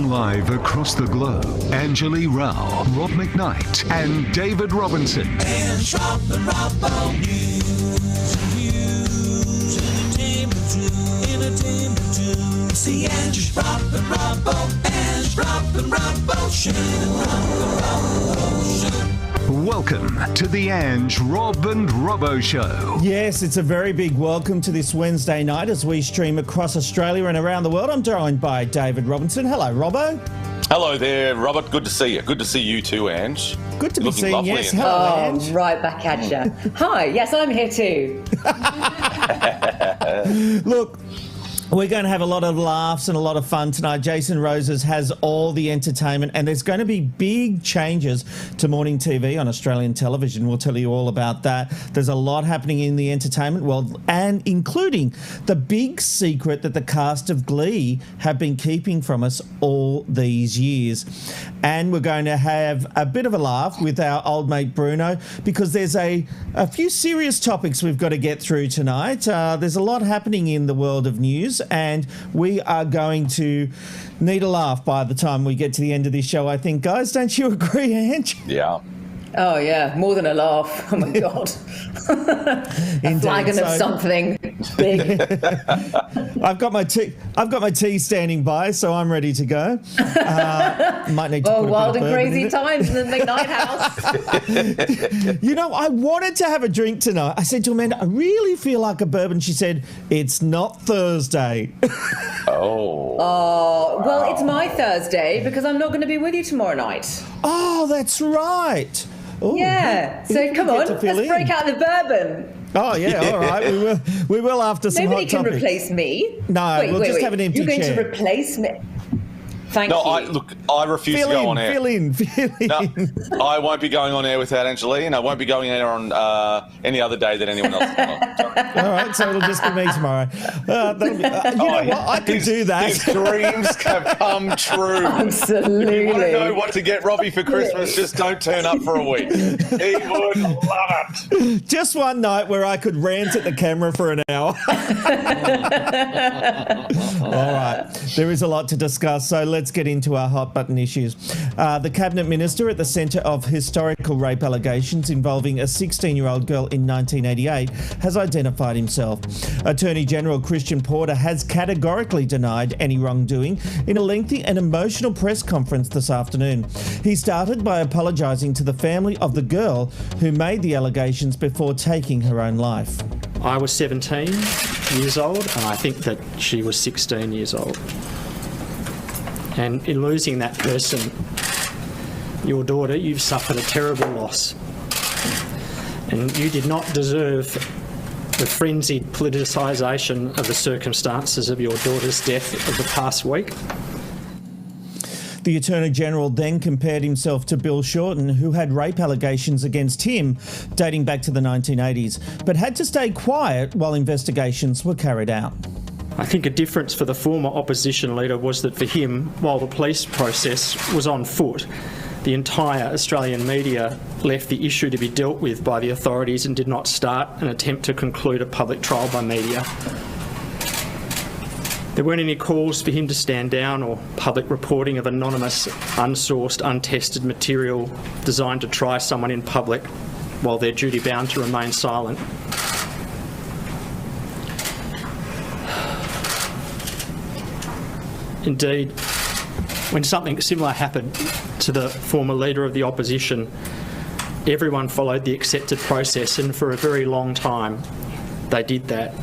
Broadcasting live across the globe, Anjali Rao, Rob McKnight, and David Robinson. And Rob and Robbo, news, entertainment too. It's the Ange, Rob and Robbo, Ange, Rob and Robbo Show. Welcome to the Ange, Rob and Robbo Show. Yes, it's a very big welcome to this Wednesday night as we stream across Australia and around the world. I'm joined by David Robinson. Hello, Robbo. Hello there, Robert. Good to see you. Good to see you too, Ange. Good to be seen, yes. And... Hello, Ange. Right back at you. Hi, yes, I'm here too. Look, we're going to have a lot of laughs and a lot of fun tonight. Jason Roses has all the entertainment, and there's going to be big changes to morning TV on Australian television. We'll tell you all about that. There's a lot happening in the entertainment world, and including the big secret that the cast of Glee have been keeping from us all these years. And we're going to have a bit of a laugh with our old mate Bruno, because there's a few serious topics we've got to get through tonight. There's a lot happening in the world of news, and we are going to need a laugh by the time we get to the end of this show, I think. Guys, don't you agree, Ange? Yeah. Oh, yeah, more than a laugh. Oh, my God. A flagon of something big. I've got my tea standing by, so I'm ready to go. Might need to put a wild bit of and bourbon crazy in it. times in the McKnight house. You know, I wanted to have a drink tonight. I said to Amanda, I really feel like a bourbon. She said, it's not Thursday. Oh. Oh, well, it's my Thursday because I'm not going to be with you tomorrow night. Oh, that's right. Ooh, Yeah, so come on, let's break out the bourbon. Oh, yeah, all right. We will after some Nobody hot can topics. replace me. No, we'll just have an empty You're going chair. to replace me? Thank you. I refuse to go on air. Fill in. No, I won't be going on air without Angeline. I won't be going on air on any other day than anyone else. All right, so it'll just be me tomorrow. You know what? I can do that. His dreams have come true. Absolutely. If you want to know what to get Robbie for Christmas, just don't turn up for a week. He would love it. Just one night where I could rant at the camera for an hour. All right, there is a lot to discuss, so let's get into our hot button issues. The Cabinet Minister at the centre of historical rape allegations involving a 16-year-old girl in 1988 has identified himself. Attorney General Christian Porter has categorically denied any wrongdoing in a lengthy and emotional press conference this afternoon. He started by apologising to the family of the girl who made the allegations before taking her own life. I was 17 years old, and I think that she was 16 years old. And in losing that person, your daughter, you've suffered a terrible loss. And you did not deserve the frenzied politicisation of the circumstances of your daughter's death of the past week. The Attorney General then compared himself to Bill Shorten, who had rape allegations against him dating back to the 1980s, but had to stay quiet while investigations were carried out. I think a difference for the former opposition leader was that for him, while the police process was on foot, the entire Australian media left the issue to be dealt with by the authorities and did not start an attempt to conclude a public trial by media. There weren't any calls for him to stand down or public reporting of anonymous, unsourced, untested material designed to try someone in public while they're duty-bound to remain silent. Indeed, when something similar happened to the former leader of the opposition, everyone followed the accepted process, and for a very long time they did that.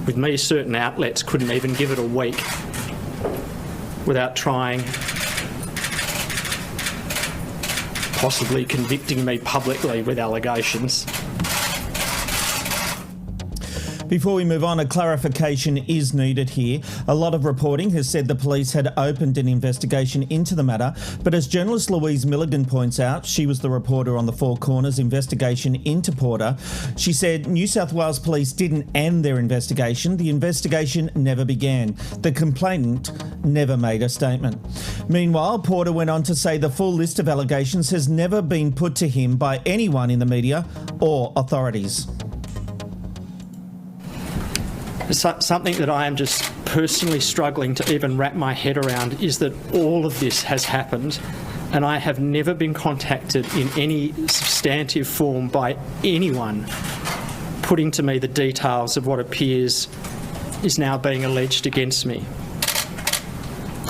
With me, certain outlets couldn't even give it a week without trying, possibly convicting me publicly with allegations. Before we move on, a clarification is needed here. A lot of reporting has said the police had opened an investigation into the matter, but as journalist Louise Milligan points out, she was the reporter on the Four Corners investigation into Porter. She said New South Wales Police didn't end their investigation. The investigation never began. The complainant never made a statement. Meanwhile, Porter went on to say the full list of allegations has never been put to him by anyone in the media or authorities. Something that I am just personally struggling to even wrap my head around is that all of this has happened, and I have never been contacted in any substantive form by anyone putting to me the details of what appears is now being alleged against me.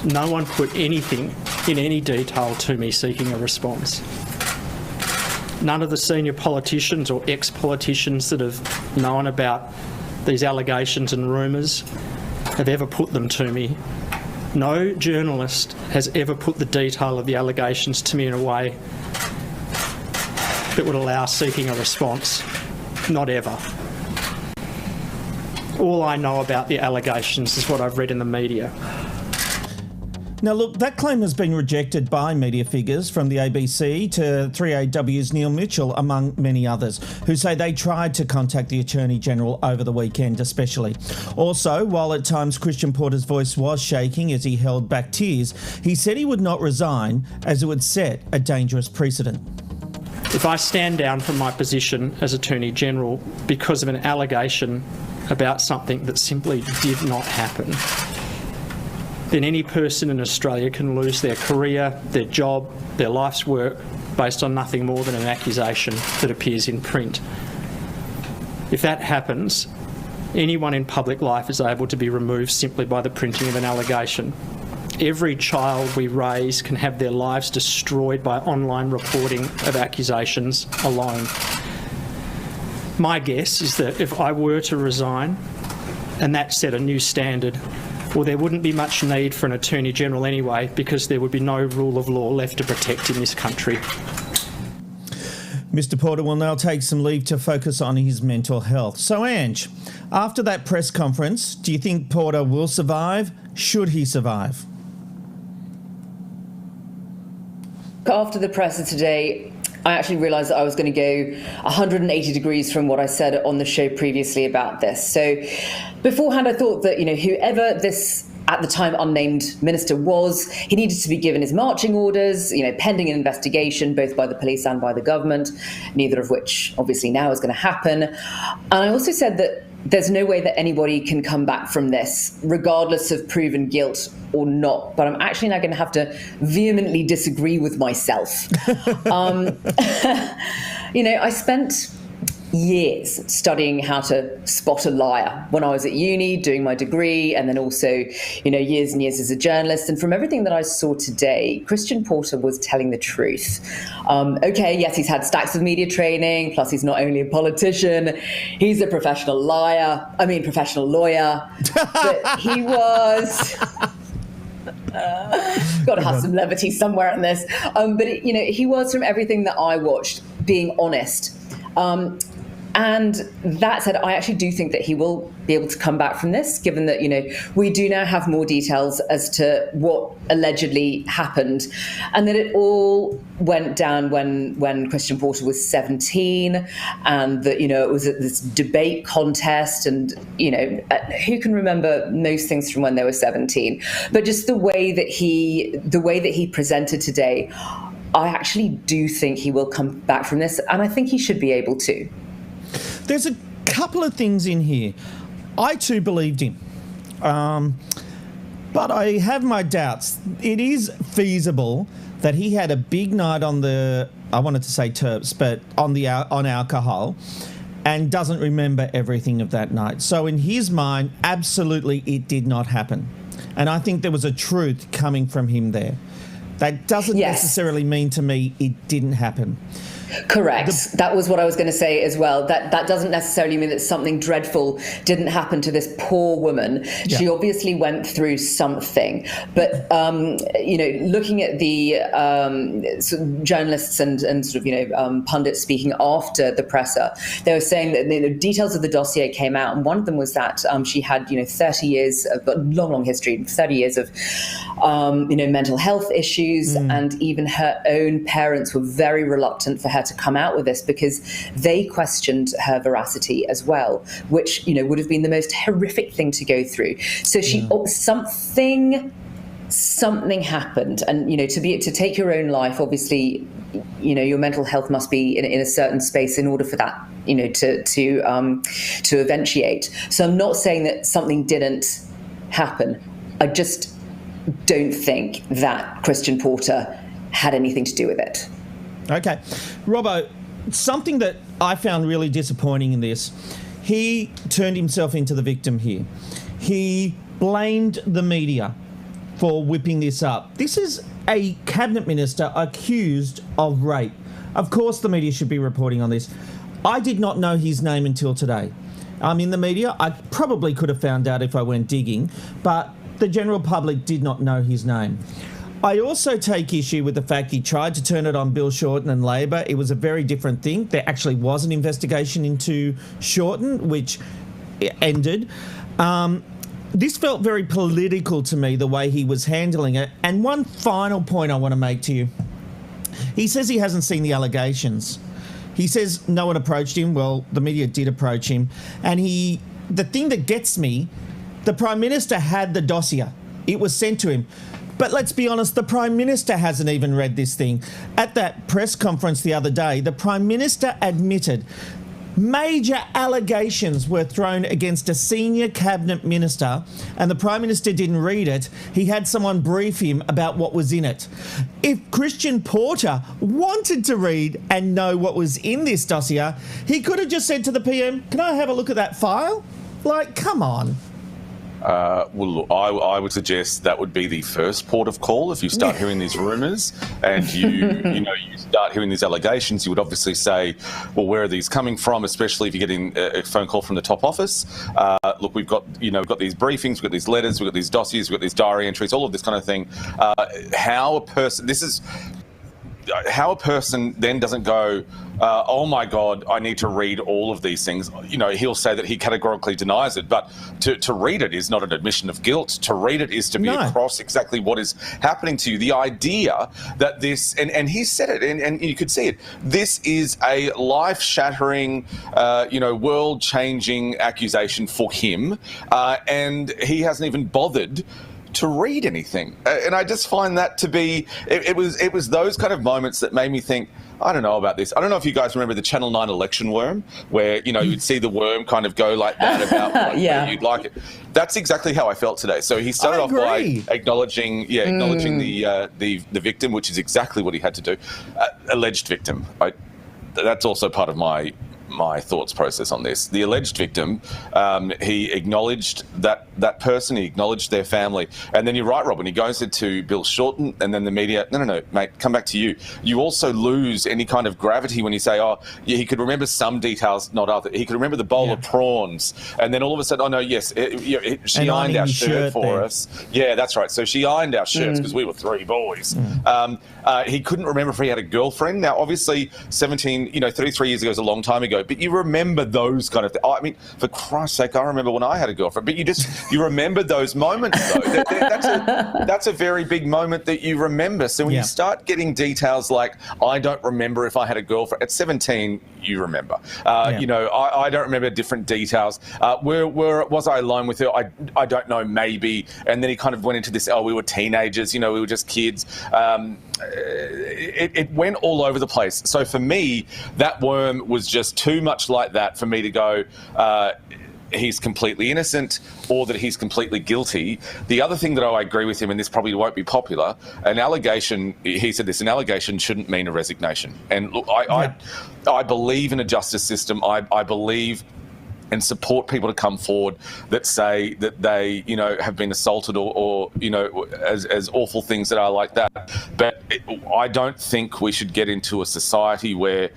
No one put anything in any detail to me seeking a response. None of the senior politicians or ex-politicians that have known about these allegations and rumours have ever put them to me. No journalist has ever put the detail of the allegations to me in a way that would allow seeking a response. Not ever. All I know about the allegations is what I've read in the media. Now, look, that claim has been rejected by media figures from the ABC to 3AW's Neil Mitchell, among many others, who say they tried to contact the Attorney-General over the weekend especially. Also, while at times Christian Porter's voice was shaking as he held back tears, he said he would not resign as it would set a dangerous precedent. If I stand down from my position as Attorney-General because of an allegation about something that simply did not happen, then any person in Australia can lose their career, their job, their life's work based on nothing more than an accusation that appears in print. If that happens, anyone in public life is able to be removed simply by the printing of an allegation. Every child we raise can have their lives destroyed by online reporting of accusations alone. My guess is that if I were to resign and that set a new standard, well, there wouldn't be much need for an Attorney-General anyway, because there would be no rule of law left to protect in this country. Mr Porter will now take some leave to focus on his mental health. So, Ange, after that press conference, do you think Porter will survive? Should he survive? After the presser today, I actually realised that I was going to go 180 degrees from what I said on the show previously about this. So beforehand, I thought that, whoever this at the time unnamed minister was, he needed to be given his marching orders, pending an investigation both by the police and by the government, neither of which obviously now is going to happen. And I also said that there's no way that anybody can come back from this, regardless of proven guilt or not. But I'm actually now going to have to vehemently disagree with myself. I spent years studying how to spot a liar when I was at uni, doing my degree, and then also, years and years as a journalist. And from everything that I saw today, Christian Porter was telling the truth. Okay, yes, he's had stacks of media training, plus he's not only a politician, he's a professional lawyer, but he was... got to have some levity somewhere in this. But, he was, from everything that I watched, being honest. And that said, I actually do think that he will be able to come back from this, given that, we do now have more details as to what allegedly happened, and that it all went down when Christian Porter was 17, and that, it was at this debate contest, and, who can remember most things from when they were 17? But just the way that he presented today, I actually do think he will come back from this, and I think he should be able to. There's a couple of things in here. I too believed him, but I have my doubts. It is feasible that he had a big night on I wanted to say terps, but on alcohol, and doesn't remember everything of that night. So in his mind, absolutely it did not happen. And I think there was a truth coming from him there. That doesn't necessarily mean to me it didn't happen. Correct. That was what I was going to say as well. That doesn't necessarily mean that something dreadful didn't happen to this poor woman. Yeah. She obviously went through something. But, looking at the sort of journalists and sort of, pundits speaking after the presser, they were saying that the details of the dossier came out. And one of them was that she had, 30 years of long history, 30 years of, mental health issues. And even her own parents were very reluctant for her to come out with this because they questioned her veracity as well, which, would have been the most horrific thing to go through. So something happened. And, to take your own life, obviously, your mental health must be in a certain space in order for that, to eventuate. So I'm not saying that something didn't happen. I just don't think that Christian Porter had anything to do with it. Okay. Robbo, something that I found really disappointing in this, he turned himself into the victim here. He blamed the media for whipping this up. This is a cabinet minister accused of rape. Of course the media should be reporting on this. I did not know his name until today. I'm in the media. I probably could have found out if I went digging, but the general public did not know his name. I also take issue with the fact he tried to turn it on Bill Shorten and Labor. It was a very different thing. There actually was an investigation into Shorten, which ended. This felt very political to me, the way he was handling it. And one final point I want to make to you. He says he hasn't seen the allegations. He says no one approached him. Well, the media did approach him. And the thing that gets me, the Prime Minister had the dossier. It was sent to him. But let's be honest, the Prime Minister hasn't even read this thing. At that press conference the other day, the Prime Minister admitted major allegations were thrown against a senior cabinet minister, and the Prime Minister didn't read it. He had someone brief him about what was in it. If Christian Porter wanted to read and know what was in this dossier, he could have just said to the PM, "Can I have a look at that file?" Like, come on. Well, look, I would suggest that would be the first port of call. If you start hearing these rumours and you start hearing these allegations, you would obviously say, well, where are these coming from? Especially if you're getting a phone call from the top office. Look, we've got these briefings, we've got these letters, we've got these dossiers, we've got these diary entries, all of this kind of thing. How a person then doesn't go, oh my God, I need to read all of these things. He'll say that he categorically denies it, but to read it is not an admission of guilt. To read it is to be across exactly what is happening to you. The idea that this, and he said it, and you could see it, this is a life-shattering, world-changing accusation for him, and he hasn't even bothered to read anything. And I just find that to be, it was those kind of moments that made me think, I don't know about this. I don't know if you guys remember the Channel 9 election worm, where, you'd see the worm kind of go like that about whether you'd like it. That's exactly how I felt today. So he started off by acknowledging the victim, which is exactly what he had to do. Alleged victim. That's also part of my thoughts process on this. The alleged victim, he acknowledged that person, he acknowledged their family. And then you're right, Robin, he goes into Bill Shorten, and then the media, no, mate, come back to you. You also lose any kind of gravity when you say, oh, yeah, he could remember some details, not other. He could remember the bowl of prawns. And then all of a sudden, oh, no, yes, she ironed our shirt for us. Yeah, that's right. So she ironed our shirts because we were three boys. He couldn't remember if he had a girlfriend. Now, obviously, 33 years ago is a long time ago, but you remember those kind of things. I mean, for Christ's sake, I remember when I had a girlfriend, but you remember those moments, though. That's a very big moment that you remember. So when you start getting details like, I don't remember if I had a girlfriend, at 17, you remember. I don't remember different details. Where was I alone with her? I don't know, maybe. And then he kind of went into this, we were teenagers, we were just kids. It went all over the place. So for me, that worm was just too much like that for me to go, he's completely innocent or that he's completely guilty. The other thing that I agree with him, and this probably won't be popular, an allegation, he said this, an allegation shouldn't mean a resignation. And look, I believe in a justice system. I believe and support people to come forward that say that they, have been assaulted or as awful things that are like that. But I don't think we should get into a society where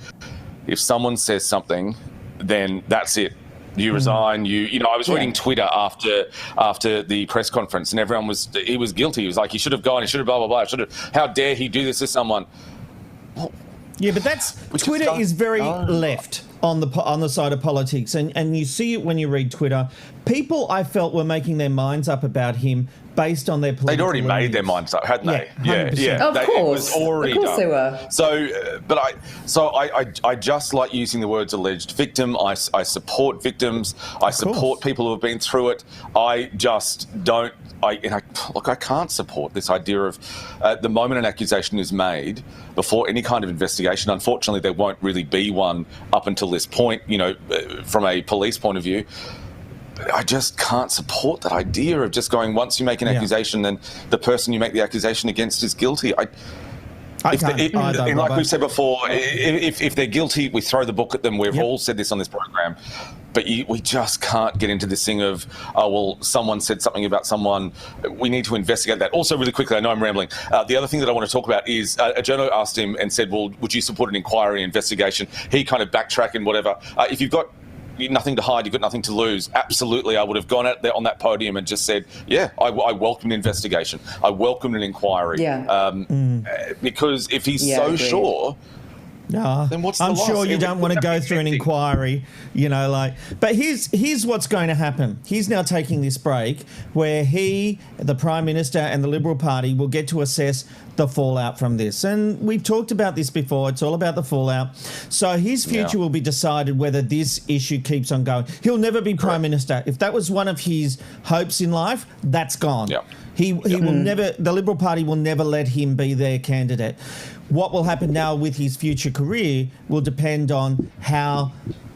if someone says something, then that's it. You resign. I was reading Twitter after the press conference, and everyone he was guilty. He was like, he should have gone. He should have blah blah blah. How dare he do this to someone? Well, yeah, but Twitter is very left on the side of politics, and you see it when you read Twitter. People, I felt, were making their minds up about him based on their political They'd already made their minds up, hadn't they? Yeah. Of course. It was already of course done. They were. So I just like using the words alleged victim. I support victims. I support people who have been through it. I just don't. I can't support this idea of the moment an accusation is made before any kind of investigation. Unfortunately, there won't really be one up until this point, from a police point of view. I just can't support that idea of just going, once you make an accusation, then the person you make the accusation against is guilty. Like we said before, if they're guilty, we throw the book at them. We've all said this on this program. But we just can't get into this thing of, oh, well, someone said something about someone. We need to investigate that. Also, really quickly, I know I'm rambling. The other thing that I want to talk about is a journo asked him and said, well, would you support an inquiry investigation? He kind of backtracked and whatever. If you've got nothing to hide, you've got nothing to lose, absolutely, I would have gone out there on that podium and just said, yeah, I welcome an investigation. I welcome an inquiry. Because if he's sure... No, then what's the I'm loss? sure you don't want to go through an inquiry, But here's what's going to happen. He's now taking this break where he, the Prime Minister and the Liberal Party will get to assess the fallout from this. And we've talked about this before. It's all about the fallout. So his future will be decided whether this issue keeps on going. He'll never be Prime Minister. If that was one of his hopes in life, that's gone. He will never, the Liberal Party will never let him be their candidate. What will happen now with his future career will depend on how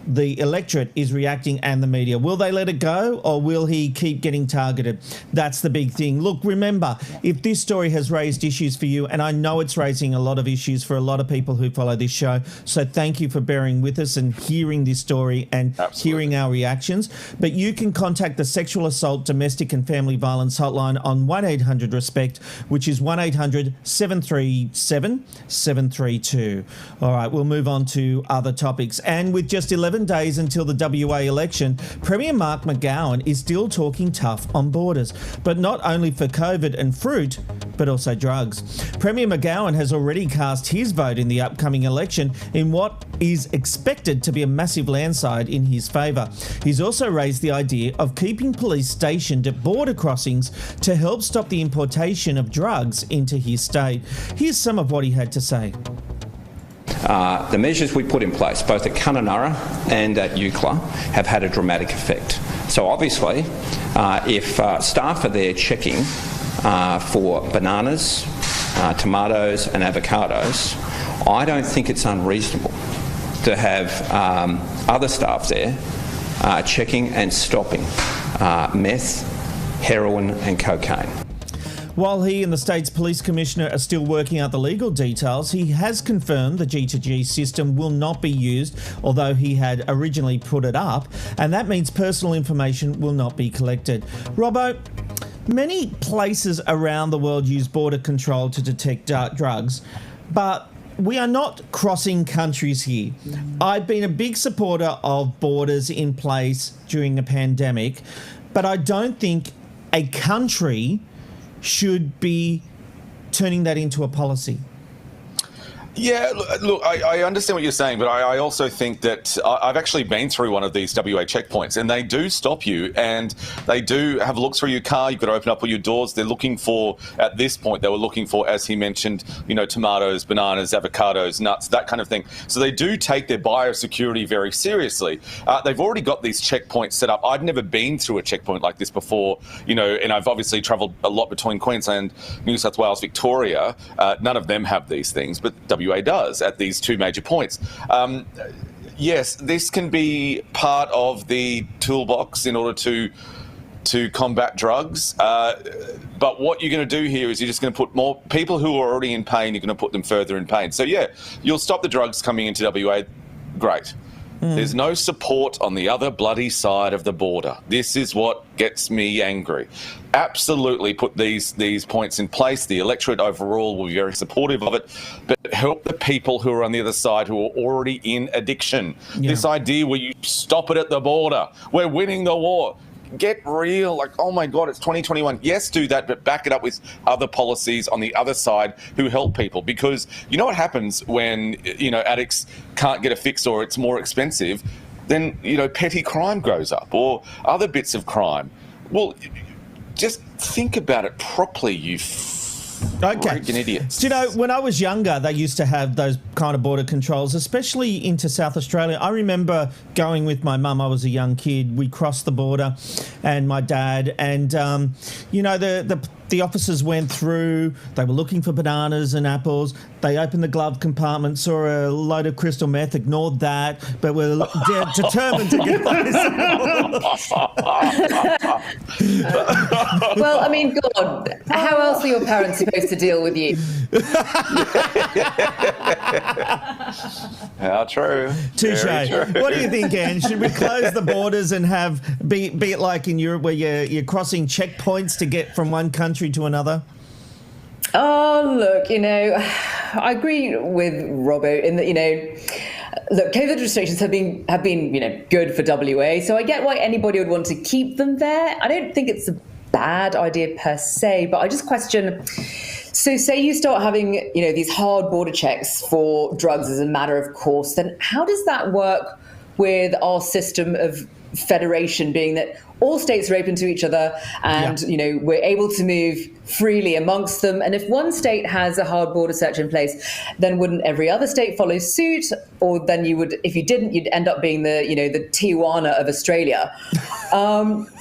the electorate is reacting and the media. Will they let it go or will he keep getting targeted? That's the big thing. Look, remember, if this story has raised issues for you, and I know it's raising a lot of issues for a lot of people who follow this show, so thank you for bearing with us and hearing this story and hearing our reactions. But you can contact the Sexual Assault, Domestic and Family Violence Hotline on 1-800-RESPECT, which is 1-800-737-732. All right, we'll move on to other topics. And with just 11 days until the WA election, Premier Mark McGowan is still talking tough on borders, but not only for COVID and fruit, but also drugs. Premier McGowan has already cast his vote in the upcoming election in what is expected to be a massive landslide in his favour. He's also raised the idea of keeping police stationed at border crossings to help stop the importation of drugs into his state. Here's some of what he had to say. The measures we put in place, both at Kununurra and at Eucla, have had a dramatic effect. So obviously, if staff are there checking for bananas, tomatoes and avocados, I don't think it's unreasonable to have other staff there checking and stopping meth, heroin and cocaine. While he and the state's police commissioner are still working out the legal details, he has confirmed the G2G system will not be used, although he had originally put it up, and that means personal information will not be collected. Robbo, many places around the world use border control to detect drugs, but we are not crossing countries here. I've been a big supporter of borders in place during a pandemic, but I don't think a country should be turning that into a policy. Yeah, look, I understand what you're saying, but I also think that I've actually been through one of these WA checkpoints, and they do stop you, and they do have a look through your car. You've got to open up all your doors. They're looking for, at this point, they were looking for, as he mentioned, tomatoes, bananas, avocados, nuts, that kind of thing. So they do take their biosecurity very seriously. They've already got these checkpoints set up. I'd never been through a checkpoint like this before, and I've obviously travelled a lot between Queensland, New South Wales, Victoria. None of them have these things, but WA does at these two major points. Yes, this can be part of the toolbox in order to combat drugs. But what you're going to do here is you're just going to put more people who are already in pain, you're going to put them further in pain. So, yeah, you'll stop the drugs coming into WA. Great. There's no support on the other bloody side of the border. This is what gets me angry. Absolutely put these points in place. The electorate overall will be very supportive of it, but help the people who are on the other side who are already in addiction. Yeah. This idea where you stop it at the border. We're winning the war. Get real. Like, oh my God, it's 2021. Yes, do that, but back it up with other policies on the other side who help people. Because you know what happens when, addicts can't get a fix or it's more expensive, then, petty crime grows up or other bits of crime. Well, just think about it properly, you Okay. Freaking idiots. Do you know, when I was younger, they used to have those kind of border controls, especially into South Australia. I remember going with my mum. I was a young kid. We crossed the border, and my dad, and the officers went through. They were looking for bananas and apples. They opened the glove compartment, saw a load of crystal meth, ignored that, but were determined to get those. Well, I mean, God, how else are your parents supposed to deal with you? How true. Touche. Very true. What do you think, Anne? Should we close the borders and be it like in Europe where you're crossing checkpoints to get from one country to another? Oh, look, I agree with Robbo in that, look, COVID restrictions have been good for WA, so I get why anybody would want to keep them there. I don't think it's a bad idea per se, but I just question. So say you start having, these hard border checks for drugs as a matter of course, then how does that work with our system of federation, being that all states are open to each other and, we're able to move freely amongst them? And if one state has a hard border search in place, then wouldn't every other state follow suit? Or then if you didn't, you'd end up being the Tijuana of Australia.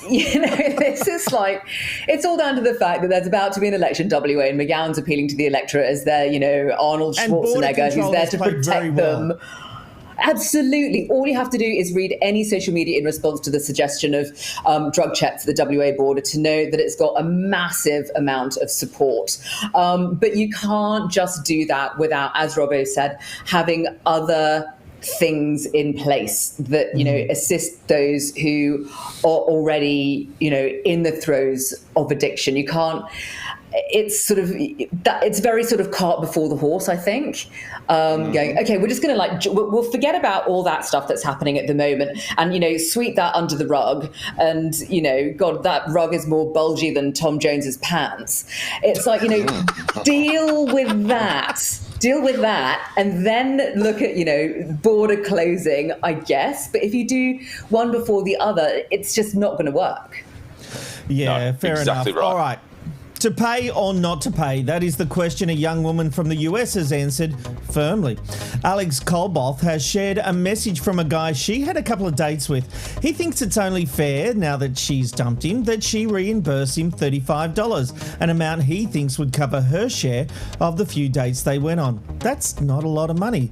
This is like, it's all down to the fact that there's about to be an election WA and McGowan's appealing to the electorate as their, Arnold Schwarzenegger who's there to protect them. Absolutely. All you have to do is read any social media in response to the suggestion of drug checks at the WA border to know that it's got a massive amount of support. But you can't just do that without, as Robbo said, having other things in place that, assist those who are already, in the throes of addiction. You can't. It's very sort of cart before the horse, I think. Going, okay, we're just going to we'll forget about all that stuff that's happening at the moment and, sweep that under the rug. And, God, that rug is more bulgy than Tom Jones's pants. It's like, deal with that and then look at, border closing, I guess. But if you do one before the other, it's just not going to work. Yeah, no, fair exactly enough. Right. All right. To pay or not to pay? That is the question a young woman from the US has answered firmly. Alex Kolboth has shared a message from a guy she had a couple of dates with. He thinks it's only fair, now that she's dumped him, that she reimburse him $35, an amount he thinks would cover her share of the few dates they went on. That's not a lot of money.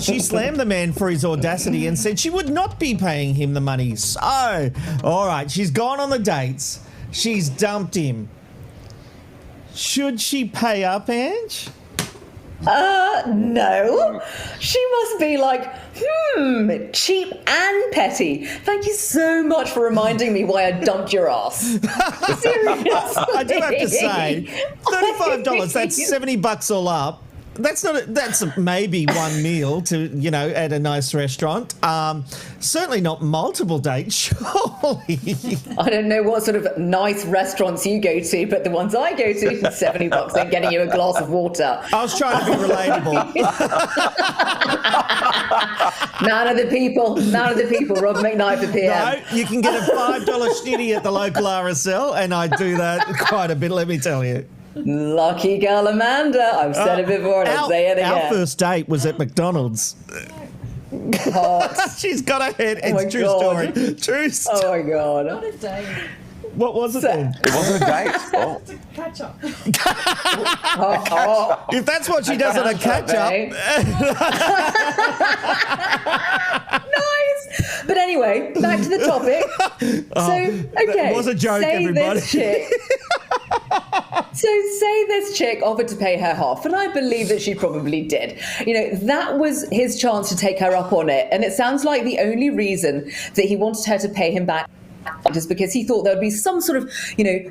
She slammed the man for his audacity and said she would not be paying him the money. So, all right, she's gone on the dates. She's dumped him. Should she pay up, Ange? No. She must be like, cheap and petty. Thank you so much for reminding me why I dumped your ass. Seriously. I do have to say, $35, that's $70 all up. That's maybe one meal to, at a nice restaurant. Certainly not multiple dates, surely. I don't know what sort of nice restaurants you go to, but the ones I go to, $70 and getting you a glass of water. I was trying to be relatable. Man of the people, Rob McKnight for PM. No, you can get a $5 schnitty at the local RSL, and I do that quite a bit, let me tell you. Lucky girl Amanda. I've said it before and I'll say it again. Our first date was at McDonald's. She's got her head. It's true story. True story. Oh my God. Not a date. What was it then? It wasn't a date. Oh. To catch up. If that's what she does on a catch up. Nice. But anyway, back to the topic. That was a joke, everybody. So say this chick offered to pay her half, and I believe that she probably did. That was his chance to take her up on it. And it sounds like the only reason that he wanted her to pay him back is because he thought there would be some sort of,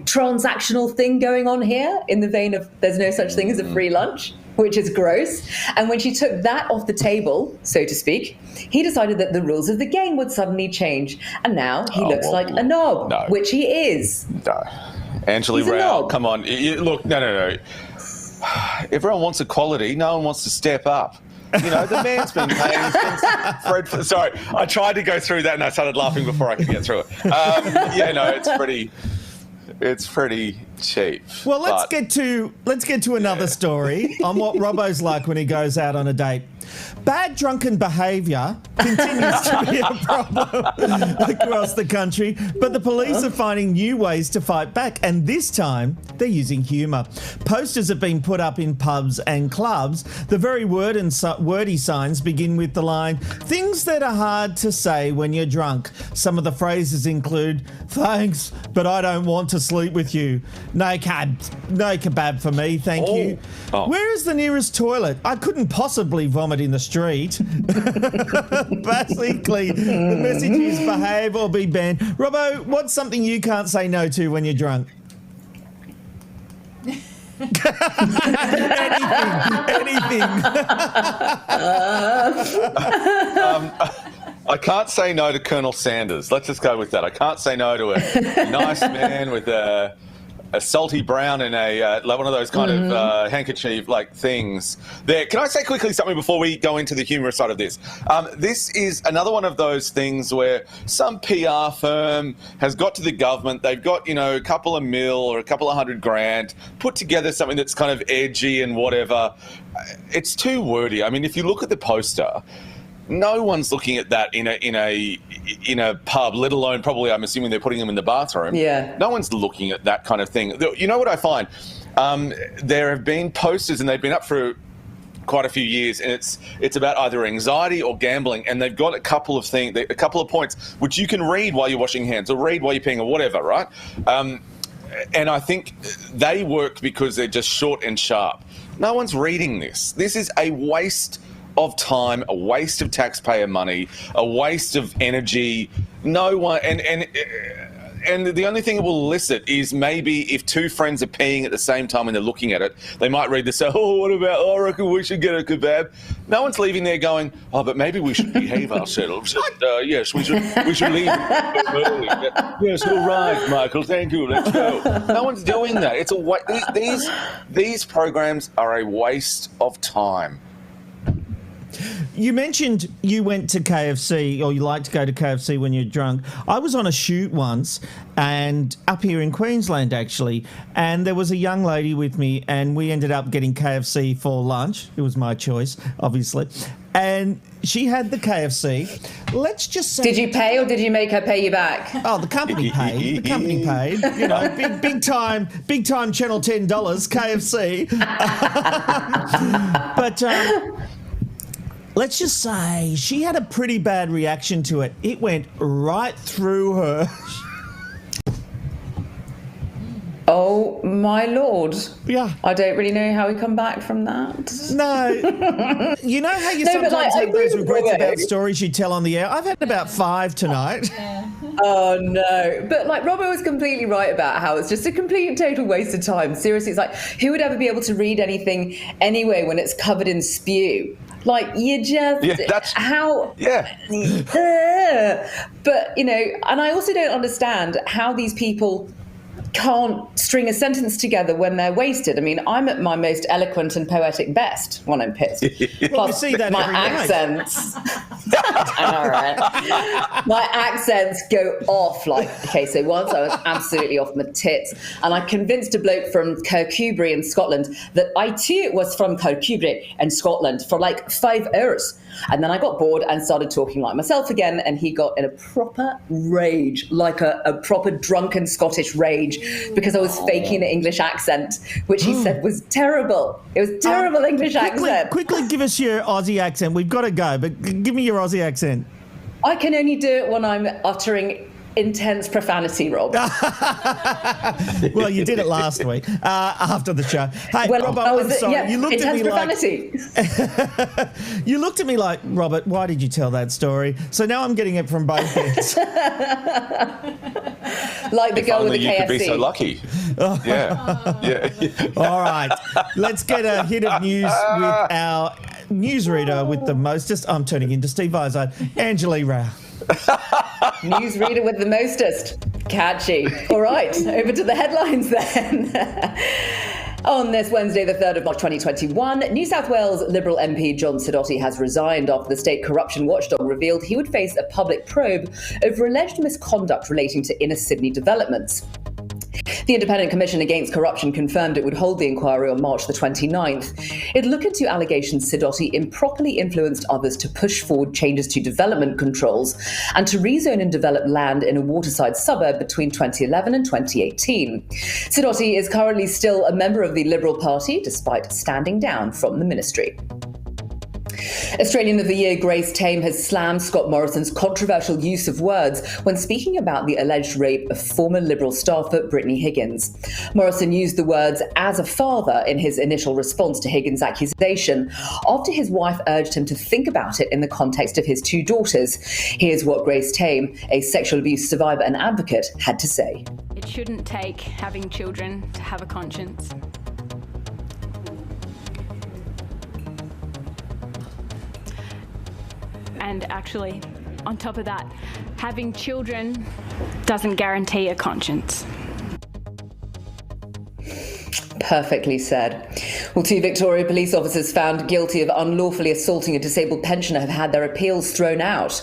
transactional thing going on here in the vein of there's no such thing as a free lunch, which is gross. And when she took that off the table, so to speak, he decided that the rules of the game would suddenly change. And now he looks like a knob, which he is. No. Angela Rao, come on. Look, no. Everyone wants equality. No one wants to step up. The man's been paying since sorry, I tried to go through that and I started laughing before I could get through it. It's pretty... it's pretty cheap. Well, let's get to another story on what Robbo's like when he goes out on a date. Bad drunken behaviour continues to be a problem across the country, but the police are finding new ways to fight back, and this time they're using humour. Posters have been put up in pubs and clubs. The very wordy signs begin with the line, "Things that are hard to say when you're drunk." Some of the phrases include, "Thanks, but I don't want to sleep with you." No kebab for me, thank you." Oh. "Where is the nearest toilet? I couldn't possibly vomit in the street." Basically, the message is behave or be banned. Robbo, what's something you can't say no to when you're drunk? Anything. I can't say no to Colonel Sanders. Let's just go with that. I can't say no to a nice man with a salty brown and one of those kind of handkerchief like things. There. Can I say quickly something before we go into the humorous side of this? This is another one of those things where some PR firm has got to the government. They've got, a couple of mil or a couple of $100,000, put together something that's kind of edgy and whatever. It's too wordy. I mean, if you look at the poster, no one's looking at that in a pub, let alone probably, I'm assuming they're putting them in the bathroom. Yeah. No one's looking at that kind of thing. You know what I find? There have been posters, and they've been up for quite a few years, and it's about either anxiety or gambling, and they've got a couple of points which you can read while you're washing hands or read while you're peeing or whatever, right? And I think they work because they're just short and sharp. No one's reading this. This is a waste of time, a waste of taxpayer money, a waste of energy. No one, and the only thing it will elicit is maybe if two friends are peeing at the same time and they're looking at it, they might read this. I reckon we should get a kebab. No one's leaving there going, "Oh, but maybe we should behave ourselves. Yes, we should leave early. Yes, all right, Michael. Thank you. Let's go." No one's doing that. It's these programs are a waste of time. You mentioned you went to KFC, or you like to go to KFC when you're drunk. I was on a shoot once, and up here in Queensland, actually, and there was a young lady with me, and we ended up getting KFC for lunch. It was my choice, obviously. And she had the KFC. Let's just say... Did you pay, or did you make her pay you back? Oh, the company paid. The company paid. Big time Channel 10 dollars, KFC. But... let's just say she had a pretty bad reaction to it. It went right through her. Oh, my Lord. Yeah. I don't really know how we come back from that. No. You know how you sometimes have those regrets about stories you tell on the air? I've had about 5 tonight. Oh, no. But, Robbo was completely right about how it's just a complete and total waste of time. Seriously, it's like, who would ever be able to read anything anyway when it's covered in spew? You just... Yeah, that's... How... Yeah. But, and I also don't understand how these people can't string a sentence together when they're wasted. I mean, I'm at my most eloquent and poetic best when I'm pissed. Well, plus, you see that my every accents... All right. My accents go off. Okay, so once I was absolutely off my tits, and I convinced a bloke from Kirkcudbright in Scotland that I too was from Kirkcudbright in Scotland for 5 hours. And then I got bored and started talking like myself again, and he got in a proper rage, like a proper drunken Scottish rage, because I was faking an English accent, which he said was terrible. It was terrible English accent. Quickly give us your Aussie accent. We've got to go, but give me your Aussie accent. I can only do it when I'm uttering intense profanity, Rob. Well, you did it last week after the show. Hey, Robert, I'm sorry. Yeah, you looked at me profanity. You looked at me like, Robert, why did you tell that story? So now I'm getting it from both ends. Like the girl with the KFC. You could be so lucky. Yeah. All right. Let's get a hit of news with our newsreader with the mostest. I'm turning into Steve Izard, Anjali Rao. Newsreader with the mostest. Catchy. All right, over to the headlines then. On this Wednesday, the 3rd of March 2021, New South Wales Liberal MP John Sidoti has resigned after the state corruption watchdog revealed he would face a public probe over alleged misconduct relating to inner Sydney developments. The Independent Commission Against Corruption confirmed it would hold the inquiry on March the 29th. It'd look into allegations Sidoti improperly influenced others to push forward changes to development controls and to rezone and develop land in a waterside suburb between 2011 and 2018. Sidoti is currently still a member of the Liberal Party, despite standing down from the ministry. Australian of the Year Grace Tame has slammed Scott Morrison's controversial use of words when speaking about the alleged rape of former Liberal staffer Brittany Higgins. Morrison used the words "as a father" in his initial response to Higgins' accusation, after his wife urged him to think about it in the context of his two daughters. Here's what Grace Tame, a sexual abuse survivor and advocate, had to say. It shouldn't take having children to have a conscience. And actually, on top of that, having children doesn't guarantee a conscience. Perfectly said. Well, 2 Victoria police officers found guilty of unlawfully assaulting a disabled pensioner have had their appeals thrown out.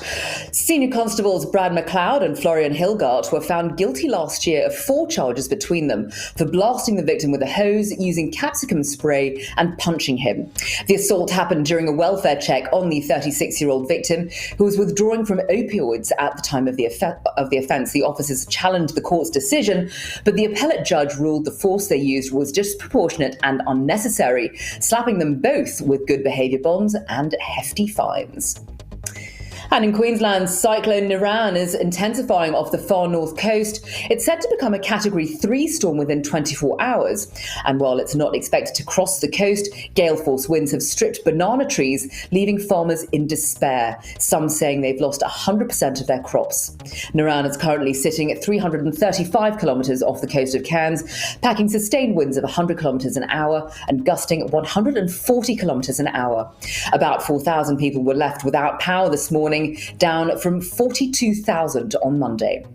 Senior constables Brad McLeod and Florian Hilgart were found guilty last year of 4 charges between them for blasting the victim with a hose, using capsicum spray and punching him. The assault happened during a welfare check on the 36-year-old victim, who was withdrawing from opioids at the time of the offence. The officers challenged the court's decision, but the appellate judge ruled the force they used was disproportionate and unnecessary, slapping them both with good behaviour bonds and hefty fines. And in Queensland, Cyclone Niran is intensifying off the far north coast. It's set to become a Category 3 storm within 24 hours. And while it's not expected to cross the coast, gale force winds have stripped banana trees, leaving farmers in despair, some saying they've lost 100% of their crops. Niran is currently sitting at 335 kilometres off the coast of Cairns, packing sustained winds of 100 kilometres an hour and gusting 140 kilometres an hour. About 4,000 people were left without power this morning, down from 42,000 on Monday.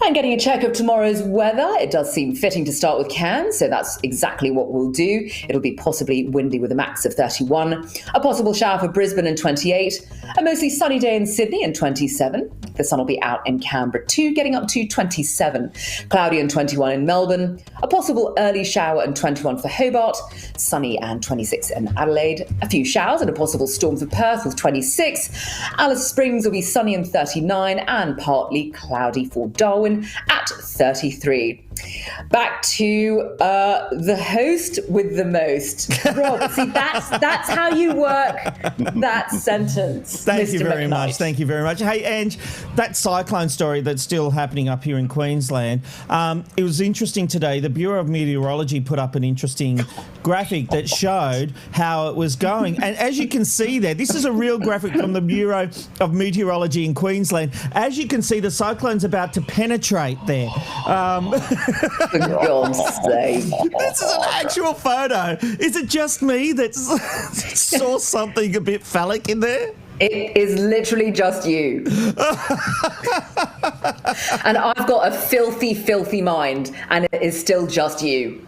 And getting a check of tomorrow's weather, it does seem fitting to start with Cairns, so that's exactly what we'll do. It'll be possibly windy with a max of 31, a possible shower for Brisbane in 28, a mostly sunny day in Sydney in 27. The sun will be out in Canberra too, getting up to 27, cloudy and 21 in Melbourne, a possible early shower and 21 for Hobart, sunny and 26 in Adelaide, a few showers and a possible storm for Perth with 26, Alice Springs will be sunny and 39 and partly cloudy for Darwin at 33. Back to the host with the most. Rob, see, that's how you work that sentence. Thank Mr. you very McKnight. much. Thank you very much. Hey, Ange, that cyclone story that's still happening up here in Queensland, it was interesting today. The Bureau of Meteorology put up an interesting graphic that showed how it was going. And as you can see there, this is a real graphic from the Bureau of Meteorology in Queensland. As you can see, the cyclone's about to penetrate there. For God's sake. This is an actual photo. Is it just me that saw something a bit phallic in there? It is literally just you. And I've got a filthy, filthy mind, and it is still just you.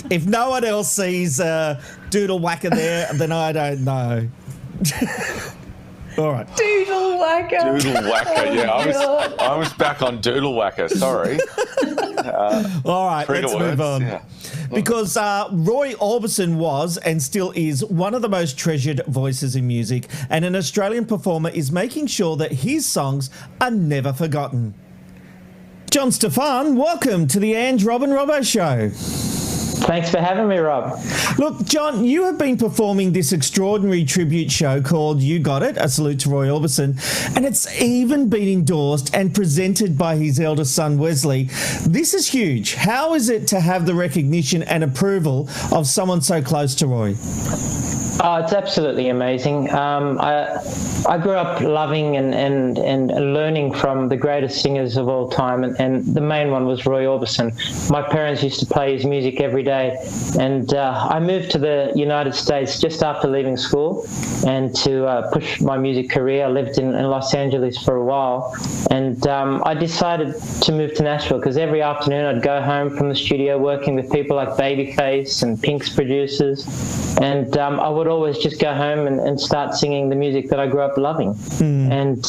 If no one else sees Doodle Whacker there, then I don't know. All right. Doodle Whacker. Doodle Whacker, yeah. I was back on Doodle Whacker, sorry. All right, Trigger let's move words, on. yeah. Because Roy Orbison was and still is one of the most treasured voices in music, and an Australian performer is making sure that his songs are never forgotten. John Stefan, welcome to the Ange, Rob and Robbo Show. Thanks for having me, Rob. Look, John, you have been performing this extraordinary tribute show called You Got It, a salute to Roy Orbison, and it's even been endorsed and presented by his eldest son, Wesley. This is huge. How is it to have the recognition and approval of someone so close to Roy? Oh, it's absolutely amazing. I grew up loving and learning from the greatest singers of all time, and the main one was Roy Orbison. My parents used to play his music every day, and I moved to the United States just after leaving school and to push my music career. I lived in Los Angeles for a while, and I decided to move to Nashville because every afternoon I'd go home from the studio working with people like Babyface and Pink's producers, and I would would always just go home and start singing the music that I grew up loving. And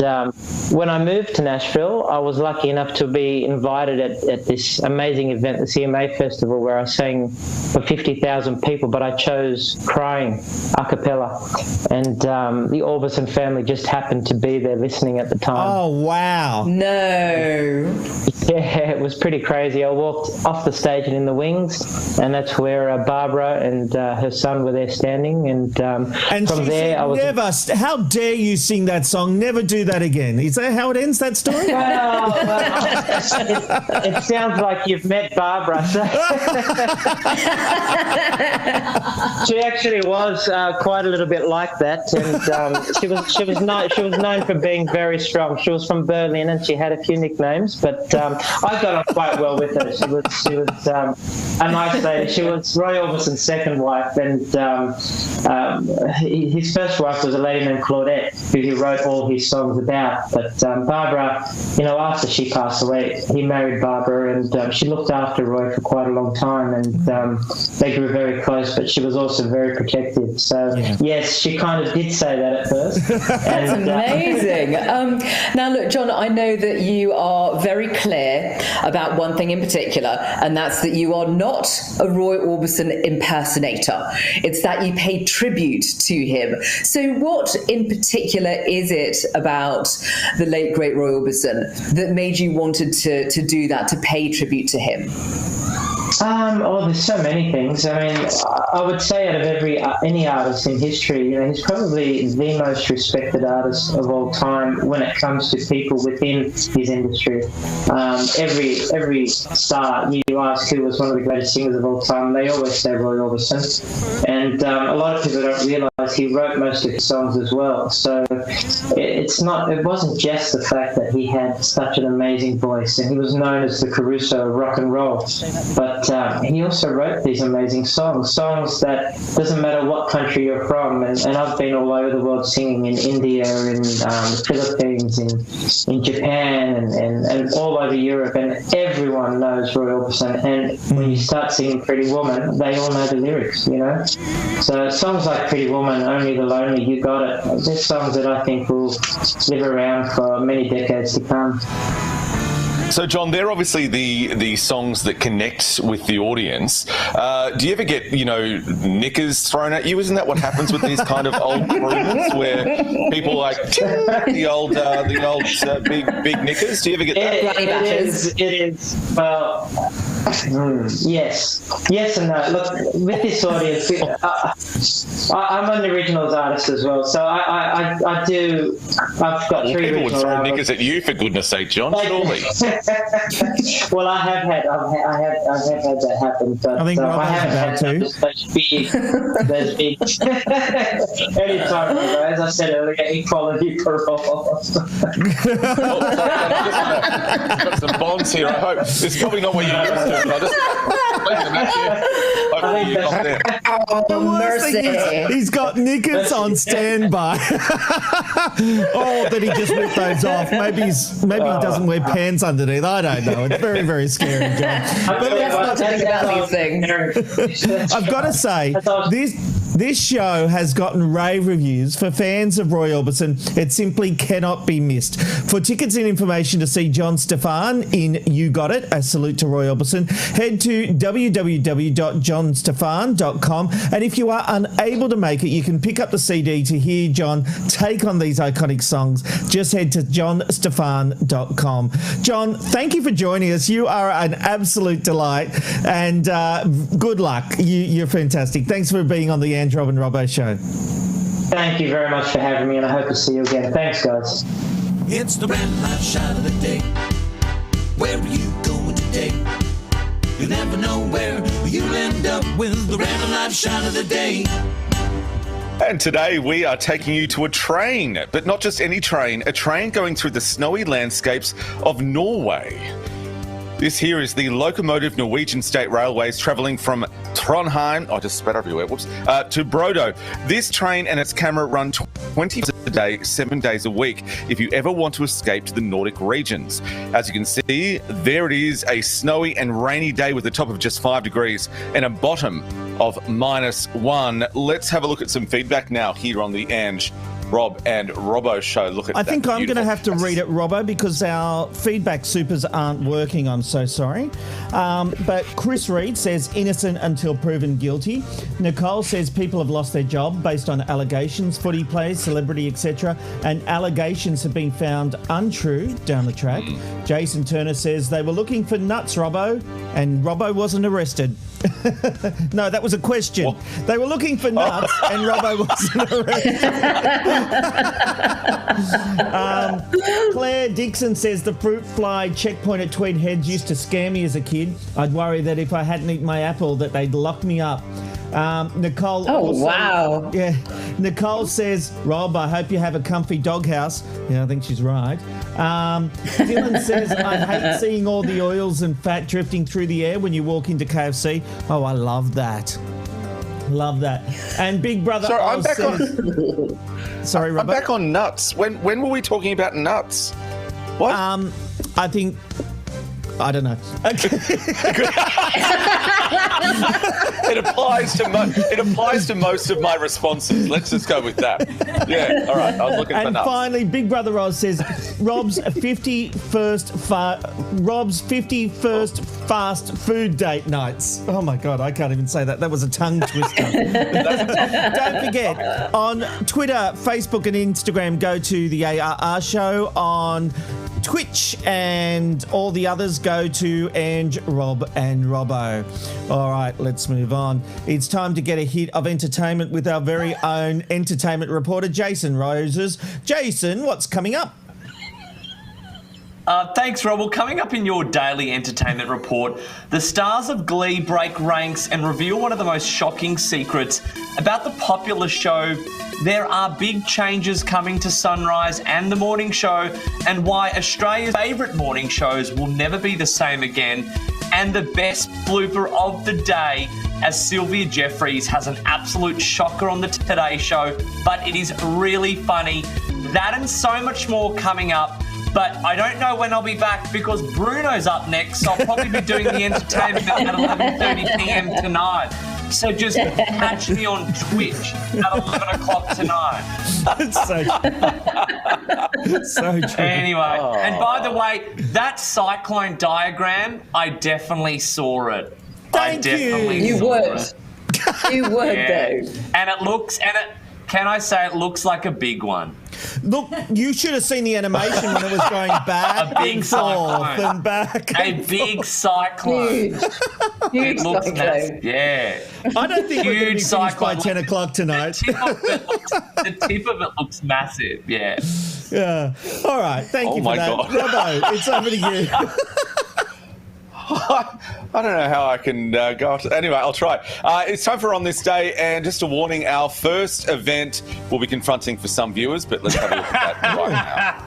when I moved to Nashville, I was lucky enough to be invited at this amazing event, the CMA Festival, where I sang for 50,000 people, but I chose crying a cappella. And the Orbison family just happened to be there listening at the time. Oh, wow. No. Yeah, it was pretty crazy. I walked off the stage and in the wings, and that's where Barbara and her son were there standing. And from there, I was never. How dare you sing that song? Never do that again. Is that how it ends? That story? Well, it sounds like you've met Barbara. She actually was quite a little bit like that, and she was known for being very strong. She was from Berlin, and she had a few nicknames, but I got on quite well with her. She was a nice lady. She was Roy Orbison's second wife, and his first wife was a lady named Claudette, who he wrote all his songs about. But Barbara, after she passed away, he married Barbara, and she looked after Roy for quite a long time, and they grew very close, but she was also very protective. So, yes, she kind of did say that at first. That's amazing. Now, look, John, I know that you are very clear about one thing in particular, and that's that you are not a Roy Orbison impersonator. It's that you pay tribute to him. So what in particular is it about the late, great Roy Orbison that made you wanted to do that, to pay tribute to him? There's so many things. I mean, I would say out of any artist in history, he's probably the most respected artist of all time when it comes to people within his industry. Every star you ask who was one of the greatest singers of all time, they always say Roy Orbison. And a lot of people don't realise he wrote most of his songs as well. So it wasn't just the fact that he had such an amazing voice, and he was known as the Caruso of rock and roll, but he also wrote these amazing songs that doesn't matter what country you're from, and I've been all over the world singing in India, in the Philippines, in Japan, and all over Europe, and everyone knows Roy Orbison. And when you start singing Pretty Woman, they all know the lyrics, So songs like Pretty Woman, Only the Lonely, You Got It, they're songs that I think will live around for many decades to come. So, John, they're obviously the songs that connect with the audience. Do you ever get, knickers thrown at you? Isn't that what happens with these kind of old crooners, where people like the old big knickers? Do you ever get that? It is. Well, yes and no. Look, with this audience, I'm an originals artist as well, so I do. I've got three. People would throw knickers at you, for goodness sake, John. Surely. Well, I have had that happen, but I think I haven't had too. Those big. Anytime, as I said earlier, equality for all. Got some bonds here. I hope it's probably not what you're used to. Oh, mercy! He's got knickers on standby. That he just ripped those off. Maybe he doesn't wear pants underneath. I don't know. It's very, very scary, John. But let's not talk about these things. I've got to say, this show has gotten rave reviews. For fans of Roy Orbison, it simply cannot be missed. For tickets and information to see John Stefan in You Got It, a salute to Roy Orbison, head to www.johnstefan.com. And if you are unable to make it, you can pick up the CD to hear John take on these iconic songs. Just head to johnstefan.com. John, thank you for joining us. You are an absolute delight, and good luck. You're fantastic. Thanks for being on the Andrew and Robbo Show. Thank you very much for having me, and I hope to see you again. Thanks, guys. It's the random life shot of the day. Where are you going today? You never know where you'll end up with the random life shot of the day. And today we are taking you to a train, but not just any train, a train going through the snowy landscapes of Norway. This here is the locomotive Norwegian State Railways travelling from Trondheim, I just spat everywhere, whoops, to Bruno. This train and its camera run 20 hours a day, 7 days a week, if you ever want to escape to the Nordic regions. As you can see, there it is, a snowy and rainy day with a top of just 5 degrees and a bottom of -1. Let's have a look at some feedback now here on the Ange, Rob and Robbo show. Look at that. I think I'm going to have to beautiful read it, Robbo, because our feedback supers aren't working. I'm so sorry. But Chris Reed says innocent until proven guilty. Nicole says people have lost their job based on allegations, footy players, celebrity, etc. And allegations have been found untrue down the track. Jason Turner says they were looking for nuts, Robbo, and Robbo wasn't arrested. No, that was a question. What? They were looking for nuts and Robbo wasn't arrested. Claire Dixon says the fruit fly checkpoint at Tweed Heads used to scare me as a kid. I'd worry that if I hadn't eaten my apple that they'd lock me up. Nicole wow. Yeah. Nicole says, Rob, I hope you have a comfy doghouse. Yeah, I think she's right. Dylan says, I hate seeing all the oils and fat drifting through the air when you walk into KFC. Oh, I love that. Love that. And Big Brother Sorry, I'm back says... Sorry, Robert. I'm back on nuts. When were we talking about nuts? What? I think... I don't know. Okay. It applies to most of my responses. Let's just go with that. Yeah, all right. I was looking for nuts. And finally, Big Brother Oz says Rob's 51st fast food date nights. Oh my God, I can't even say that. That was a tongue twister. Don't forget, on Twitter, Facebook, and Instagram, go to the ARR Show. On Twitch and all the others, go to Ange, Rob and Robbo. All right, let's move on. It's time to get a hit of entertainment with our very own entertainment reporter, Jason Roses. Jason, what's coming up? Thanks, Rob. Well, coming up in your daily entertainment report, the stars of Glee break ranks and reveal one of the most shocking secrets about the popular show. There are big changes coming to Sunrise and the morning show, and why Australia's favourite morning shows will never be the same again. And the best blooper of the day, as Sylvia Jeffreys has an absolute shocker on the Today Show, but it is really funny. That and so much more coming up. But I don't know when I'll be back because Bruno's up next, so I'll probably be doing the entertainment at 11:30 p.m. tonight. So just catch me on Twitch at 11 o'clock tonight. So true. Anyway, and by the way, that cyclone diagram, I definitely saw it. Thank you. You would. You would, though. And it looks, can I say it looks like a big one? Look, you should have seen the animation when it was going back and forth and back. A big cyclone. Huge it looks cyclone. massive. Yeah. I don't think we're going to be finished by 10 o'clock tonight. The tip of it looks massive, yeah. Yeah. All right, thank you for that. God. Robbo, it's over to you. I don't know how I can go. Anyway, I'll try. It's time for On This Day, and just a warning, our first event will be confronting for some viewers, but let's have a look at that right now.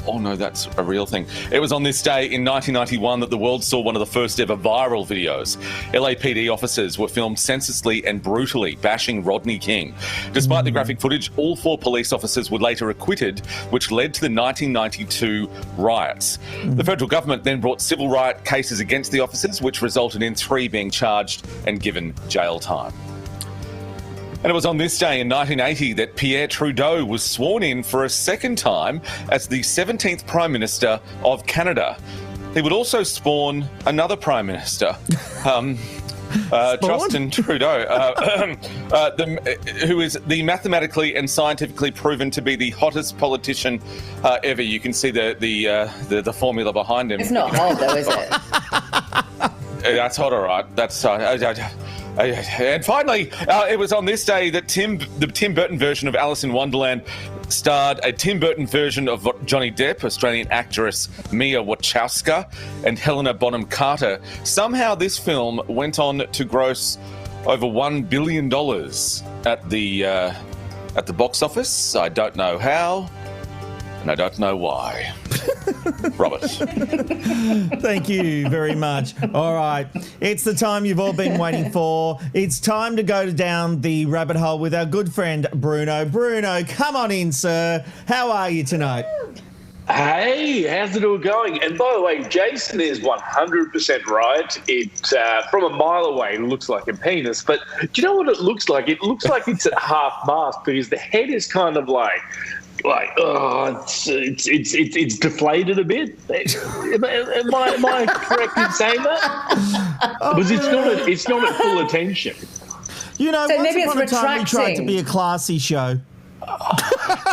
Oh no, that's a real thing. It was on this day in 1991 that the world saw one of the first ever viral videos. LAPD officers were filmed senselessly and brutally bashing Rodney King. Despite the graphic footage, all 4 police officers were later acquitted, which led to the 1992 riots. The federal government then brought civil riot cases against the officers, which resulted in 3 being charged and given jail time. And it was on this day in 1980 that Pierre Trudeau was sworn in for a second time as the 17th Prime Minister of Canada. He would also spawn another Prime Minister, Justin Trudeau, who is the mathematically and scientifically proven to be the hottest politician ever. You can see the formula behind him. It's not hot, though, is it? That's hot, all right. That's... and finally, it was on this day that the Tim Burton version of Alice in Wonderland starred a Tim Burton version of Johnny Depp, Australian actress Mia Wachowska, and Helena Bonham Carter. Somehow this film went on to gross over $1 billion at the box office. I don't know how, and I don't know why. Robert. Thank you very much. All right. It's the time you've all been waiting for. It's time to go down the rabbit hole with our good friend Bruno. Bruno, come on in, sir. How are you tonight? Hey, how's it all going? And by the way, Jason is 100% right. It from a mile away, it looks like a penis. But do you know what it looks like? It looks like it's at half mast because the head is kind of like it's deflated a bit. Am I correct in saying that? Because it's not at full attention. You know, So once maybe it's upon a time we tried to retracting. be a classy show.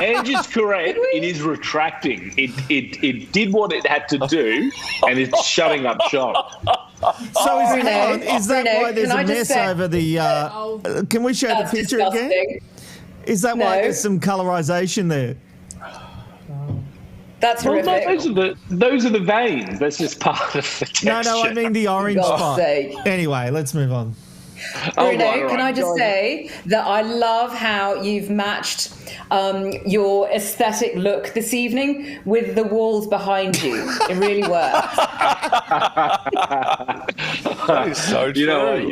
Angie's correct. It is retracting. It did what it had to do, and it's shutting up shop. So is that Bruno, why there's can I a just mess say- over the... can we show the That's picture disgusting. again? Is that why No. there's some colorization there? That's Well, no, horrific. those are the veins. That's just part of the texture. No, I mean the orange God's spot. sake. Anyway, let's move on. Bruno, right. can I just say that I love how you've matched your aesthetic look this evening with the walls behind you. It really works. That is so true. You know what?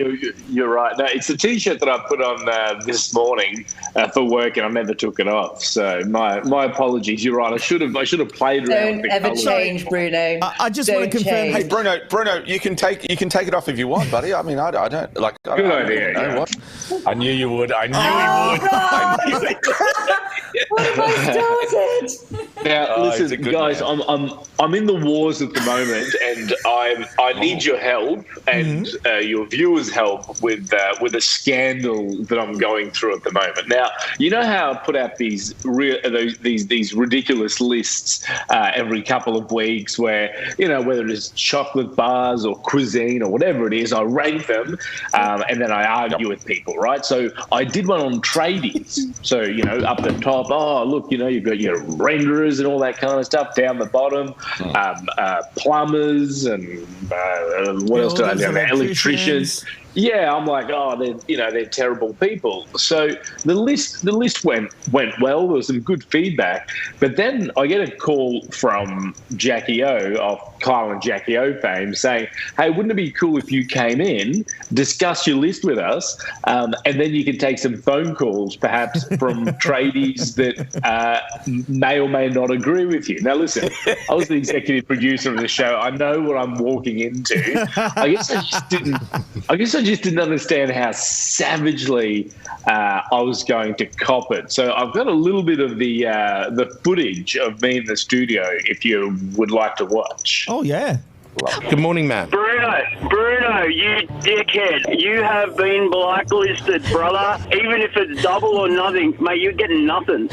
You're right. No, it's a T-shirt that I put on this morning for work, and I never took it off. So my apologies. You're right. I should have played around with Don't the ever colours. change, Bruno. I just want to Don't confirm- change. Hey, Bruno, you can take it off if you want, buddy. I mean, I don't like. Good idea. You know Yeah. what? I knew you would. I knew Oh, you would. I knew you would. What have I started? Now, Oh, he's a listen, good guys. man. I'm in the wars at the moment, and I need your help and your viewers' help with a scandal that I'm going through at the moment. Now, you know how I put out these ridiculous lists every couple of weeks, where whether it's chocolate bars or cuisine or whatever it is, I rank them, and then I argue with people, right? So I did one on tradies. So up the top, look, you've got your renderers and all that kind of stuff. Down the bottom, plumbers and what else do I do? Electricians. Yeah, I'm like, they're terrible people. So the list went well. There was some good feedback, but then I get a call from Jackie O of Kyle and Jackie O fame saying, "Hey, wouldn't it be cool if you came in, discuss your list with us, and then you can take some phone calls, perhaps from tradies that may or may not agree with you." Now, listen, I was the executive producer of the show. I know what I'm walking into. I guess I just didn't understand how savagely I was going to cop it. So I've got a little bit of the footage of me in the studio if you would like to watch. Oh, yeah. Good morning, Matt. Bruno, you dickhead. You have been blacklisted, brother. Even if it's double or nothing, mate, you're getting nothing.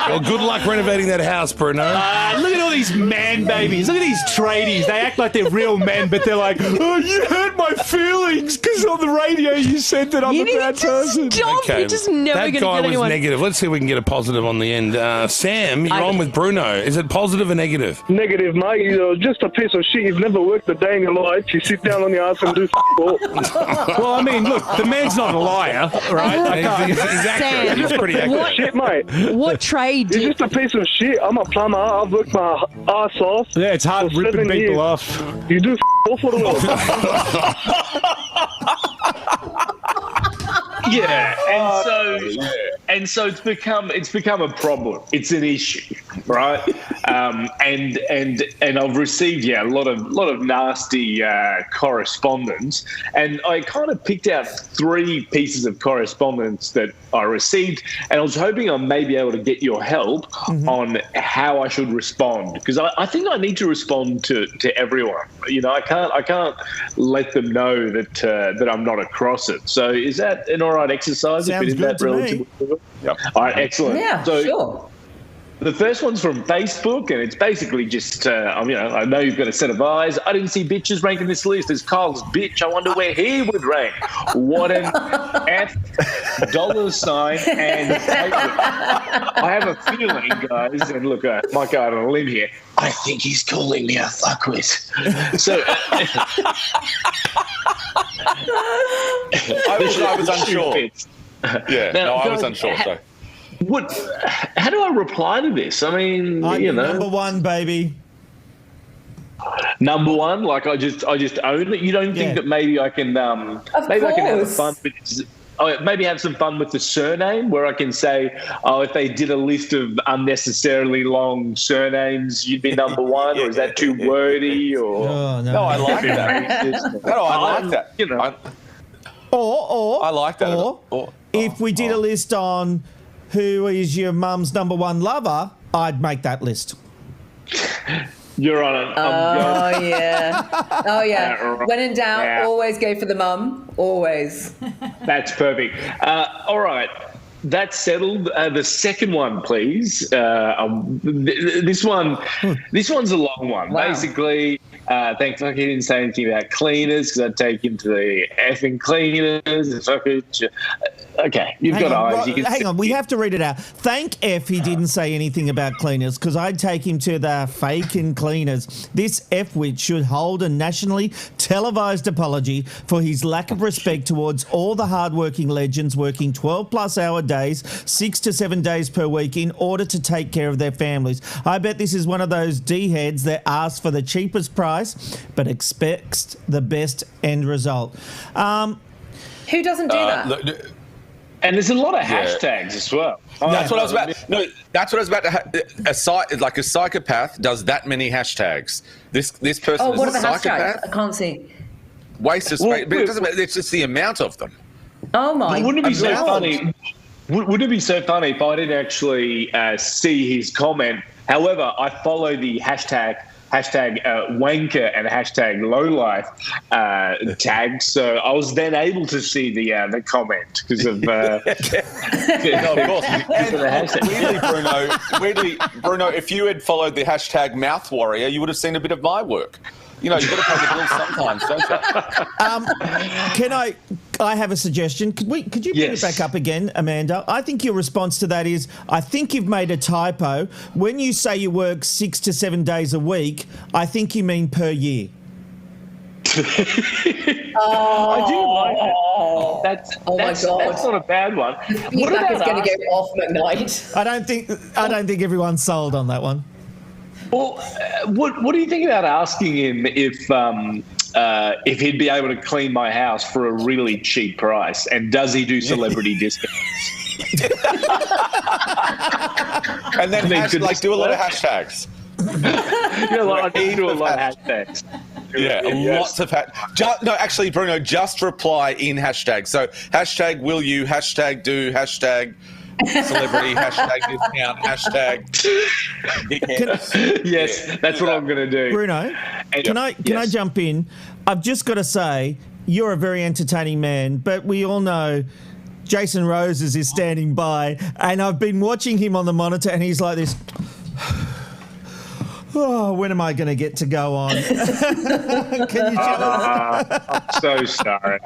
Well, good luck renovating that house, Bruno. Look at all these man babies. Look at these tradies. They act like they're real men, but they're like, "Oh, you hurt my feelings because on the radio you said that I'm a bad person." Stop. You're just never that going to guy get was anyone. negative. Let's see if we can get a positive on the end. Sam, you're on with Bruno. Is it positive or negative? Negative, mate. You're just a piece of shit. You've never worked a day in your life. You sit down on your ass and do all. Well, I mean, look, the man's not a liar, right? He's accurate. He's pretty accurate. Shit, mate. What trade do You're you... just a piece of shit. I'm a plumber. I've worked my ass off. Yeah, it's hard for ripping 7 people years. off. You do all for the world. Yeah, and so it's become a problem. It's an issue, right? And I've received a lot of nasty correspondence, and I kind of picked out 3 pieces of correspondence that I received, and I was hoping I may be able to get your help on how I should respond, because I think I need to respond to everyone. I can't let them know that I'm not across it. So is that an all right exercise? Sounds if it is good that to me. relatively good? Yep. All right, excellent. Yeah, So sure. the first one's from Facebook, and it's basically just, I know you've got a set of eyes. I didn't see bitches ranking this list. There's Kyle's bitch. I wonder where he would rank. What an F $sign and I have a feeling, guys, and look, I might go out on a limb here. I think he's calling me a fuckwit. So I was unsure. Yeah, Now, I was guys, unsure. So. How do I reply to this? I mean, number one, baby. Number one, like I just own it. You don't think that maybe I can maybe I can have fun with maybe have some fun with the surname, where I can say, if they did a list of unnecessarily long surnames, you'd be number one, or is that too wordy? Or no, I like that. I like that. Or I like that. If we did a list on who is your mum's number one lover, I'd make that list. You're on it. Oh yeah. When in doubt, always go for the mum. Always. That's perfect. All right. That's settled. The second one, please. This one's a long one. Wow. Basically, thanks. He didn't say anything about cleaners because I'd take him to the effing cleaners. If I could. Okay, you've got eyes. Hang on, we have to read it out. Thank F he didn't say anything about cleaners, because I'd take him to the faking cleaners. This F-wit should hold a nationally televised apology for his lack of respect towards all the hardworking legends working 12-plus hour days, 6 to 7 days per week in order to take care of their families. I bet this is one of those D-heads that asks for the cheapest price but expects the best end result. Who doesn't do that? And there's a lot of hashtags as well. That's what I was about. No, that's what I was about to. A psychopath does that many hashtags. This person is what a are the psychopath. hashtags? I can't see. Waste of space, but it doesn't matter. It's just the amount of them. Oh my! Wouldn't it be so funny? Wouldn't it be so funny if I didn't actually see his comment? However, I follow the hashtag wanker and hashtag lowlife tags, so I was then able to see the comment because of no, of course. Weirdly, Bruno, if you had followed the hashtag mouth warrior, you would have seen a bit of my work. You've got to pay the bills sometimes, don't you? I have a suggestion. Could you bring it back up again, Amanda? I think your response to that is, I think you've made a typo. When you say you work 6 to 7 days a week, I think you mean per year. I do like that. That's not a bad one. Feedback is going to go off McKnight. I don't think everyone's sold on that one. Well, what do you think about asking him if he'd be able to clean my house for a really cheap price, and does he do celebrity discounts? And then do a lot of hashtags. I do a lot of hashtags. Lots of no, actually, Bruno, just reply in hashtags. So hashtag will you, hashtag do, hashtag celebrity, hashtag discount, hashtag. Yes, that's what I'm going to do. Bruno, can I jump in? I've just got to say, you're a very entertaining man, but we all know Jason Roses is standing by, and I've been watching him on the monitor, and he's like this. Oh, when am I going to get to go on? Can you tell us? I'm so sorry.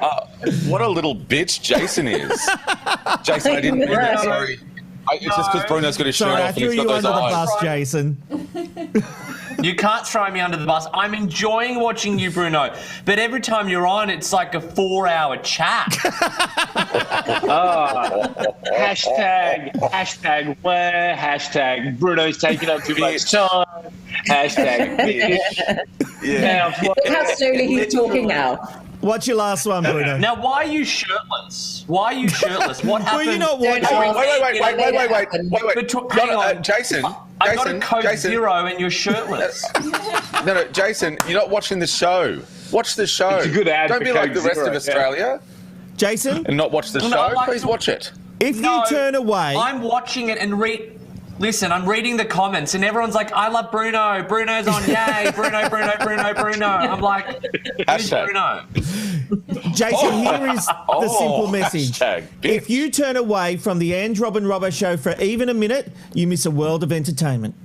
What a little bitch Jason is. Jason, I didn't mean that. Sorry. It's just because Bruno's got his shirt off. I threw you under the bus, Jason. You can't throw me under the bus. I'm enjoying watching you, Bruno. But every time you're on, it's like a 4-hour chat. Hashtag where, hashtag Bruno's taking up too much time, hashtag Look how slowly he's talking now. What's your last one, Bruno? Now, why are you shirtless? What happened? Well, you know what? Wait. Hang on. Jason. I got a Coke Zero and you're shirtless. No, Jason, you're not watching the show. Watch the show. It's a good ad. Don't be like the rest of Australia. Jason? And not watch the show. Please watch it. If you turn away... I'm watching it and Listen, I'm reading the comments and everyone's like, I love Bruno. Bruno's on. Yay. Bruno. I'm like, who's Bruno? Jason, here is the simple message. If you turn away from the Ange Robin Robbo show for even a minute, you miss a world of entertainment.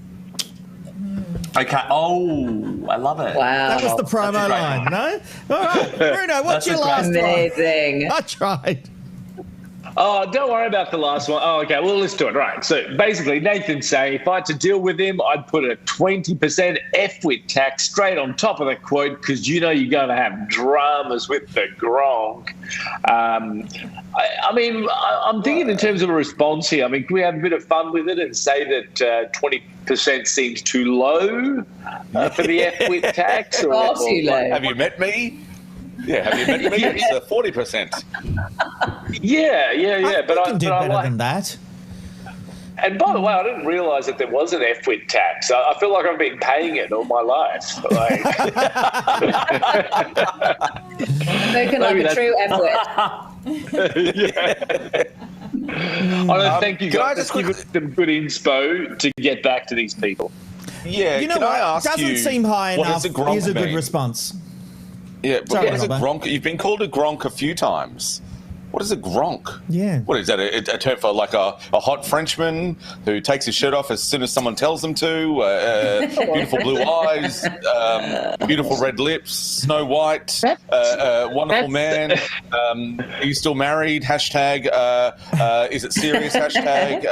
Okay. Oh, I love it. Wow. That was the promo line, no? All right. Bruno, what's your last one? Amazing. I tried. Oh, don't worry about the last one. Oh, okay. Well, let's do it. Right. So basically, Nathan's saying if I had to deal with him, I'd put a 20% F-wit tax straight on top of the quote because you're going to have dramas with the Gronk. I'm thinking in terms of a response here. I mean, can we have a bit of fun with it and say that 20% seems too low for the F-wit tax? Have you met me? Yeah, have you met me? It's 40%. Yeah. But I can do better than that. And by the way, I didn't realise that there was an F-wit tax. I feel like I've been paying it all my life. Spoken like a true F-wit. Thank you guys. Just give us some good inspo to get back to these people. Yeah, you know what? I ask doesn't seem high enough. Here's a good mean? response. Yeah, but what is a Gronk? You've been called a Gronk a few times. What is a Gronk? Yeah. What is that? A term for like a hot Frenchman who takes his shirt off as soon as someone tells him to? Beautiful blue eyes, beautiful red lips, Snow White, wonderful man. Are you still married? Hashtag. Is it serious? Hashtag.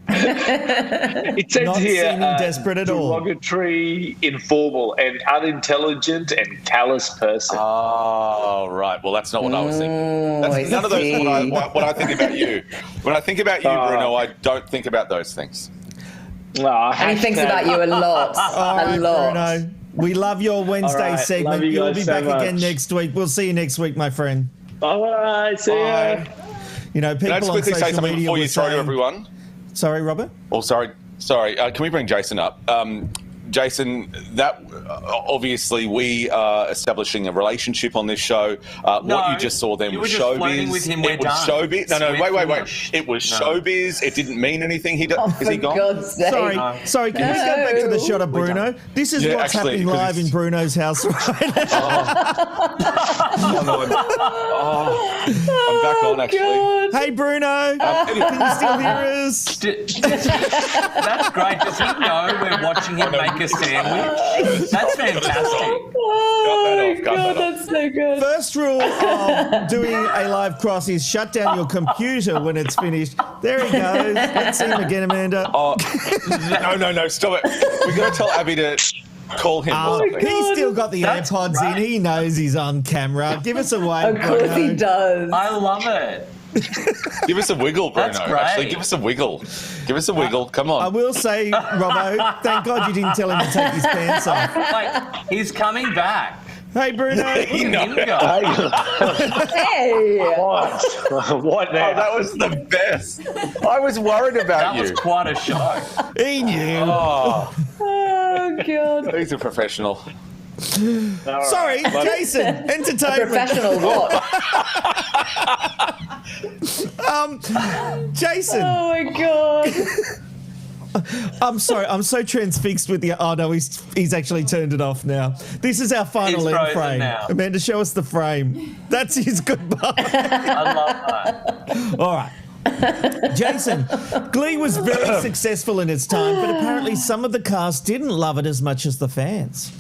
It says Not here, desperate at all. derogatory, informal, and unintelligent and callous person. Oh, right. Well, that's not what I was thinking. That's none of those what I think about you. When I think about you, Bruno, I don't think about those things. And he thinks about you a lot. A lot. Bruno, we love your Wednesday segment. You'll be back again next week. We'll see you next week, my friend. All right. See ya. You know, people Can I just on quickly say social something media before you were throw to saying- everyone? Sorry, Robert? Oh, sorry. Can we bring Jason up? Jason, that obviously we are establishing a relationship on this show. What you just saw then was showbiz. With him, it was showbiz. No, wait. It was showbiz. It didn't mean anything. Is he gone? God's sake. Sorry. Can we go back to the shot of Bruno? This is what's happening live in Bruno's house right now. I'm back on actually. Hey, Bruno. Can you still hear us? That's great. Does he know we're watching him make a sandwich? That's fantastic. Oh, God, that's so good. First rule of doing a live cross is shut down your computer when it's finished. There he goes. Let's see him again, Amanda. Oh, no, stop it. We're going to tell Abby to call him. He's still got the AirPods in. He knows he's on camera. Give us a wave, Of course he does. I love it. Give us a wiggle, Bruno. That's great. Actually, give us a wiggle. Come on. I will say, Robbo, thank God you didn't tell him to take his pants off. Wait, he's coming back. Hey, Bruno. Look at him go. Hey. What now? Oh, that was the best. I was worried about That was quite a show. He knew. Oh, God. He's a professional. Sorry, Jason. Entertainment. Professional what? Jason. Oh, my God. I'm sorry. I'm so transfixed with the. Oh no, he's actually turned it off now. This is our final end frame. Now. Amanda, show us the frame. That's his goodbye. I love that. All right. Jason, Glee was very successful in its time, but apparently some of the cast didn't love it as much as the fans.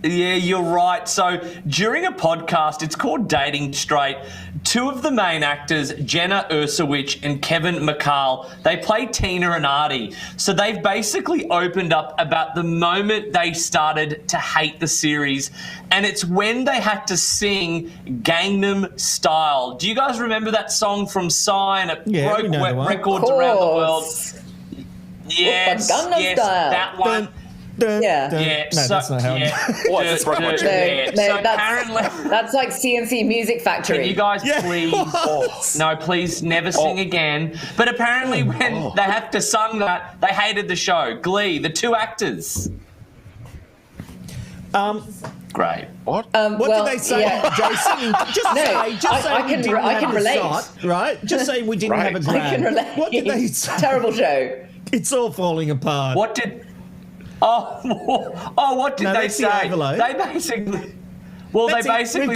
Yeah, you're right. So during a podcast, it's called Dating Straight, two of the main actors, Jenna Ursowich and Kevin McCall, they play Tina and Artie. So they've basically opened up about the moment they started to hate the series. And it's when they had to sing Gangnam Style. Do you guys remember that song from Psy? And it broke records around the world. Yes, Gangnam Style. that one. Yeah. No, that's not how That's like CNC Music Factory. Can you guys please? No, please never sing again. But apparently, when they have to sing that, they hated the show. Glee, the two actors. Great. What? What did they say, Jason? Just say we didn't have a relate. shot, right? Just say we didn't have a grab. I can relate. What did they say? Terrible show. It's all falling apart. What did? What did they say? They basically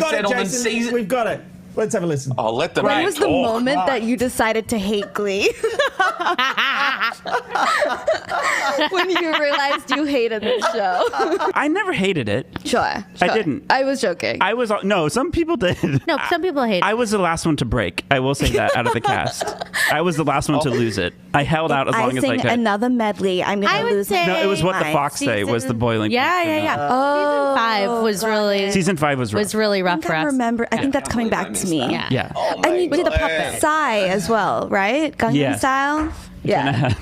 said on the season. We've got it. Let's have a listen. Oh, let them When was the talk. moment that you decided to hate Glee? When you realized you hated the show. I never hated it. Sure. I didn't. I was joking. I was no. Some people did. No, some people hate it. I was the last one to break. I will say that out of the cast, I was the last one to lose it. I held out as long as I sing could. another medley, I'm gonna lose. No, it was what the mine. Fox say was the boiling. Yeah. Oh, Season 5 was Season 5 was rough. really rough I for us. remember. I think that's coming back to me. Yeah. And you did a puppet Psy as well, right? Gangnam Yeah. Style. Yeah.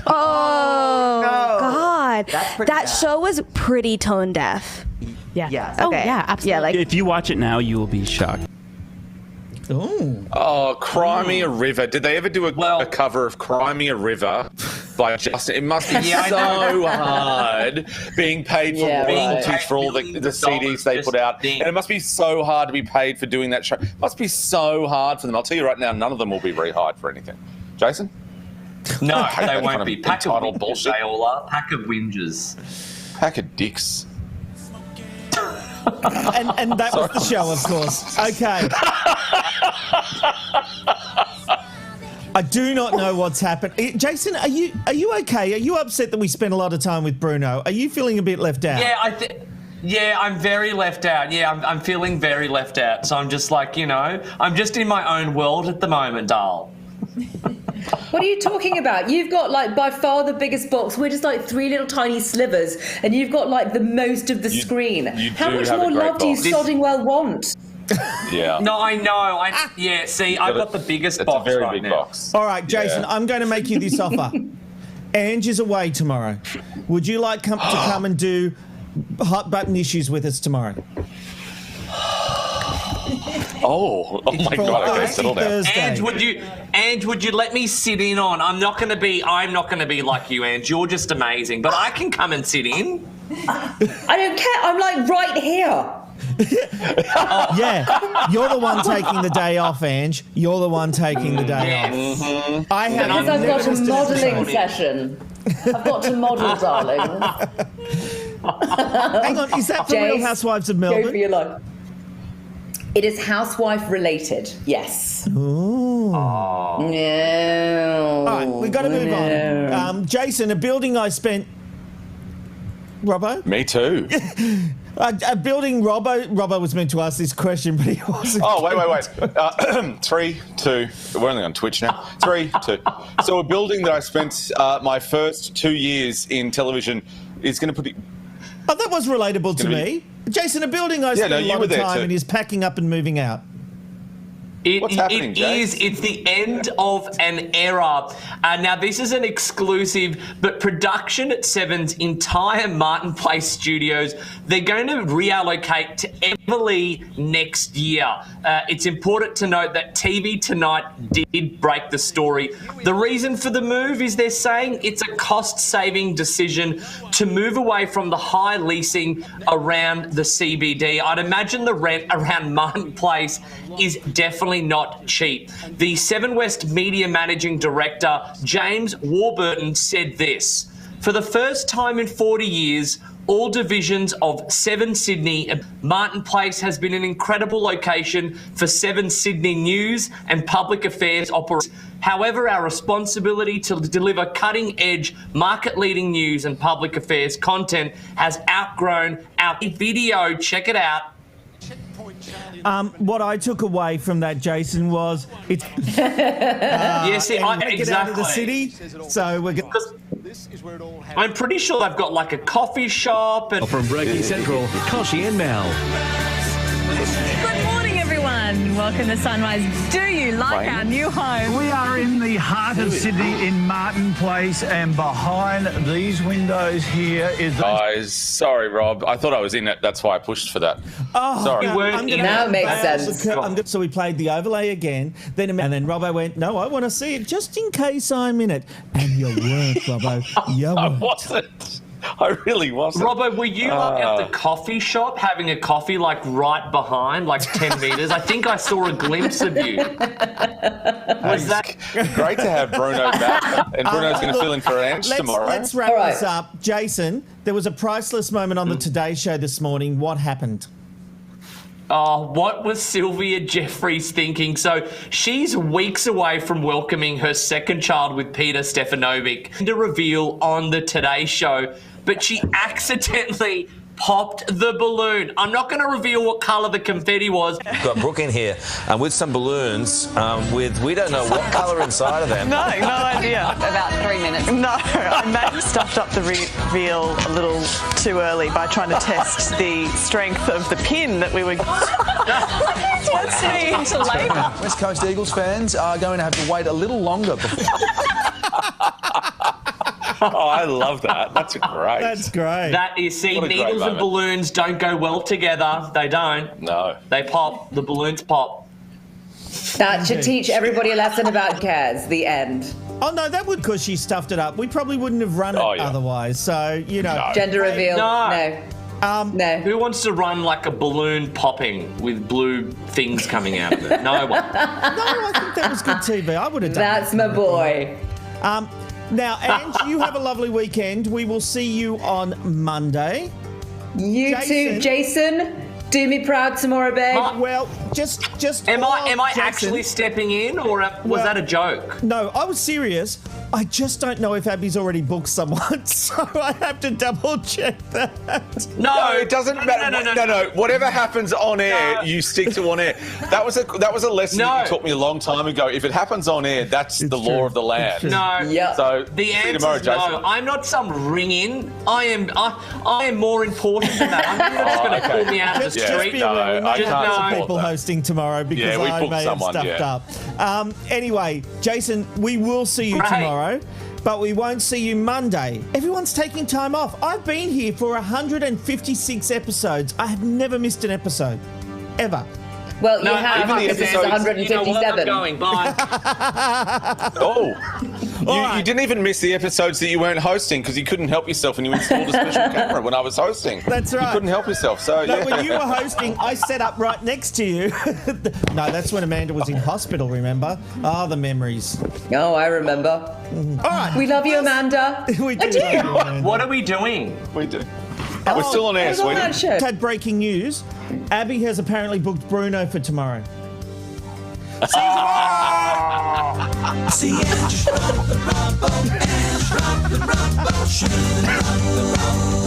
Oh God, that show was pretty tone deaf. Yeah. Yes. Oh Okay. yeah, absolutely. Yeah, like If you watch it now, you will be shocked. Oh, Cry Me a River. Did they ever do a cover of Cry Me a River by Justin? It must be so hard being paid for royalties for all the CDs they put out. And it must be so hard to be paid for doing that show. It must be so hard for them. I'll tell you right now, none of them will be rehired for anything. Jason? No, they won't be. Pack of whingers, bullshit. They all are. Pack of whingers. Pack of dicks. and that was the show, of course. Okay. I do not know what's happened. Jason, are you okay? Are you upset that we spent a lot of time with Bruno? Are you feeling a bit left out? Yeah, I'm very left out. Yeah, I'm feeling very left out. So I'm just like, I'm just in my own world at the moment, Dal. What are you talking about? You've got like by far the biggest box. We're just like three little tiny slivers, and you've got like the most of the screen. How much more love do you sodding well want? Yeah. No, I know. I've got the biggest box. It's a very right big now. box. All right, Jason, I'm going to make you this offer. Ange is away tomorrow. Would you like to come and do hot button issues with us tomorrow? Oh my God! Okay, settle down. Ange, would you let me sit in on? I'm not going to be like you, Ange. You're just amazing, but I can come and sit in. I don't care. I'm like right here. Yeah, you're the one taking the day off, Ange. You're the one taking the day off. Mm-hmm. I've got a modelling session. I've got to model, darling. Hang on, is that for Real Housewives of Melbourne? Go for your life. It is housewife related, yes. Ooh. No. All right, we've got to move on. Jason, a building I spent... Robbo? Me too. A building... Robbo was meant to ask this question, but he wasn't. Oh, wait. 3, 2. We're only on Twitch now. 3, 2. So a building that I spent my first 2 years in television is going to put... Oh, that was relatable to me. Jason, a building I spent a lot of time and is packing up and moving out. What's happening, Jace? It's the end of an era. Now, this is an exclusive, but production at Seven's entire Martin Place studios, they're going to reallocate to Everleigh next year. It's important to note that TV Tonight did break the story. The reason for the move is they're saying it's a cost-saving decision to move away from the high leasing around the CBD. I'd imagine the rent around Martin Place is definitely not cheap. The Seven West Media Managing Director, James Warburton, said this: "For the first time in 40 years, all divisions of Seven Sydney and Martin Place has been an incredible location for Seven Sydney news and public affairs operations. However, our responsibility to deliver cutting-edge, market-leading news and public affairs content has outgrown our video." Check it out. What I took away from that, Jason, was it's exactly. Get out of the city, so we're going. I'm pretty sure they've got like a coffee shop and. From Breaking Central, Koshi and Mel. Good morning, everyone. Welcome to Sunrise. Do you like our new home? We are in the heart of Sydney in Martin Place, and behind these windows here is... Guys, sorry, Rob. I thought I was in it. That's why I pushed for that. Oh, sorry. Now it makes sense. So we played the overlay again, and then Robbo went, "No, I want to see it just in case I'm in it." And you weren't, Robbo. You weren't. I wasn't. I really wasn't. Robbo, were you at the coffee shop having a coffee like right behind, like 10 metres? I think I saw a glimpse of you. Was that great to have Bruno back? And Bruno's going to fill in for Ange tomorrow. Let's wrap this up. Jason, there was a priceless moment on the Today Show this morning. What happened? Oh, what was Sylvia Jeffries thinking? So she's weeks away from welcoming her second child with Peter Stefanovic to reveal on the Today Show, but she accidentally popped the balloon. I'm not going to reveal what colour the confetti was. Got Brooke in here with some balloons we don't know what colour inside of them. No idea. About 3 minutes. No, I may have stuffed up the reveal a little too early by trying to test the strength of the pin that we were... That's me into labour. West Coast Eagles fans are going to have to wait a little longer before... Oh, I love that. That's great. That's great. That is, see, What a great needles and moment. balloons don't go well together. They don't. No. They pop. The balloons pop. That should teach everybody a lesson about cares. The end. Oh, no, that would because she stuffed it up. We probably wouldn't have run it otherwise. So, you know. No. Gender reveal. No. No. Who wants to run like a balloon popping with blue things coming out of it? No one. No, I think that was good TV. I would have done That's my boy. Now, Ange, you have a lovely weekend. We will see you on Monday. You too, Jason. Do me proud tomorrow, babe. Well, just. Am I Jackson, actually stepping in, or was that a joke? No, I was serious. I just don't know if Abby's already booked someone, so I have to double check that. No, it doesn't matter. No. Whatever happens on air, you stick to on air. That was a lesson that you taught me a long time ago. If it happens on air, that's the law of the land. No. Yeah. So The answer tomorrow, is no. Jason. I'm not some ring-in. I am more important than that. I'm not just going to pull me out of the Just street. be aware, we may I have can't some support people that. hosting tomorrow because Yeah, we I booked may someone, have stuffed up. Anyway, Jason, we will see you Great. tomorrow, but we won't see you Monday. Everyone's taking time off. I've been here for 156 episodes. I have never missed an episode, ever. Well, you No, have even the because it's episodes, you know what, 157. I'm going. Bye. You didn't even miss the episodes that you weren't hosting because you couldn't help yourself and you installed a special camera when I was hosting. That's right. You couldn't help yourself. So No, when you were hosting, I sat up right next to you. No, that's when Amanda was in hospital, remember? Ah, the memories. Oh, I remember. All right. We love you, Amanda. We do. I do. love you, Amanda. What are we doing? We do. We're still on air, Who's on sweetie. that show? Had breaking news. Abby has apparently booked Bruno for tomorrow. See Ange, rock the rumble, Ange, rock the rumble, should rock the rumble.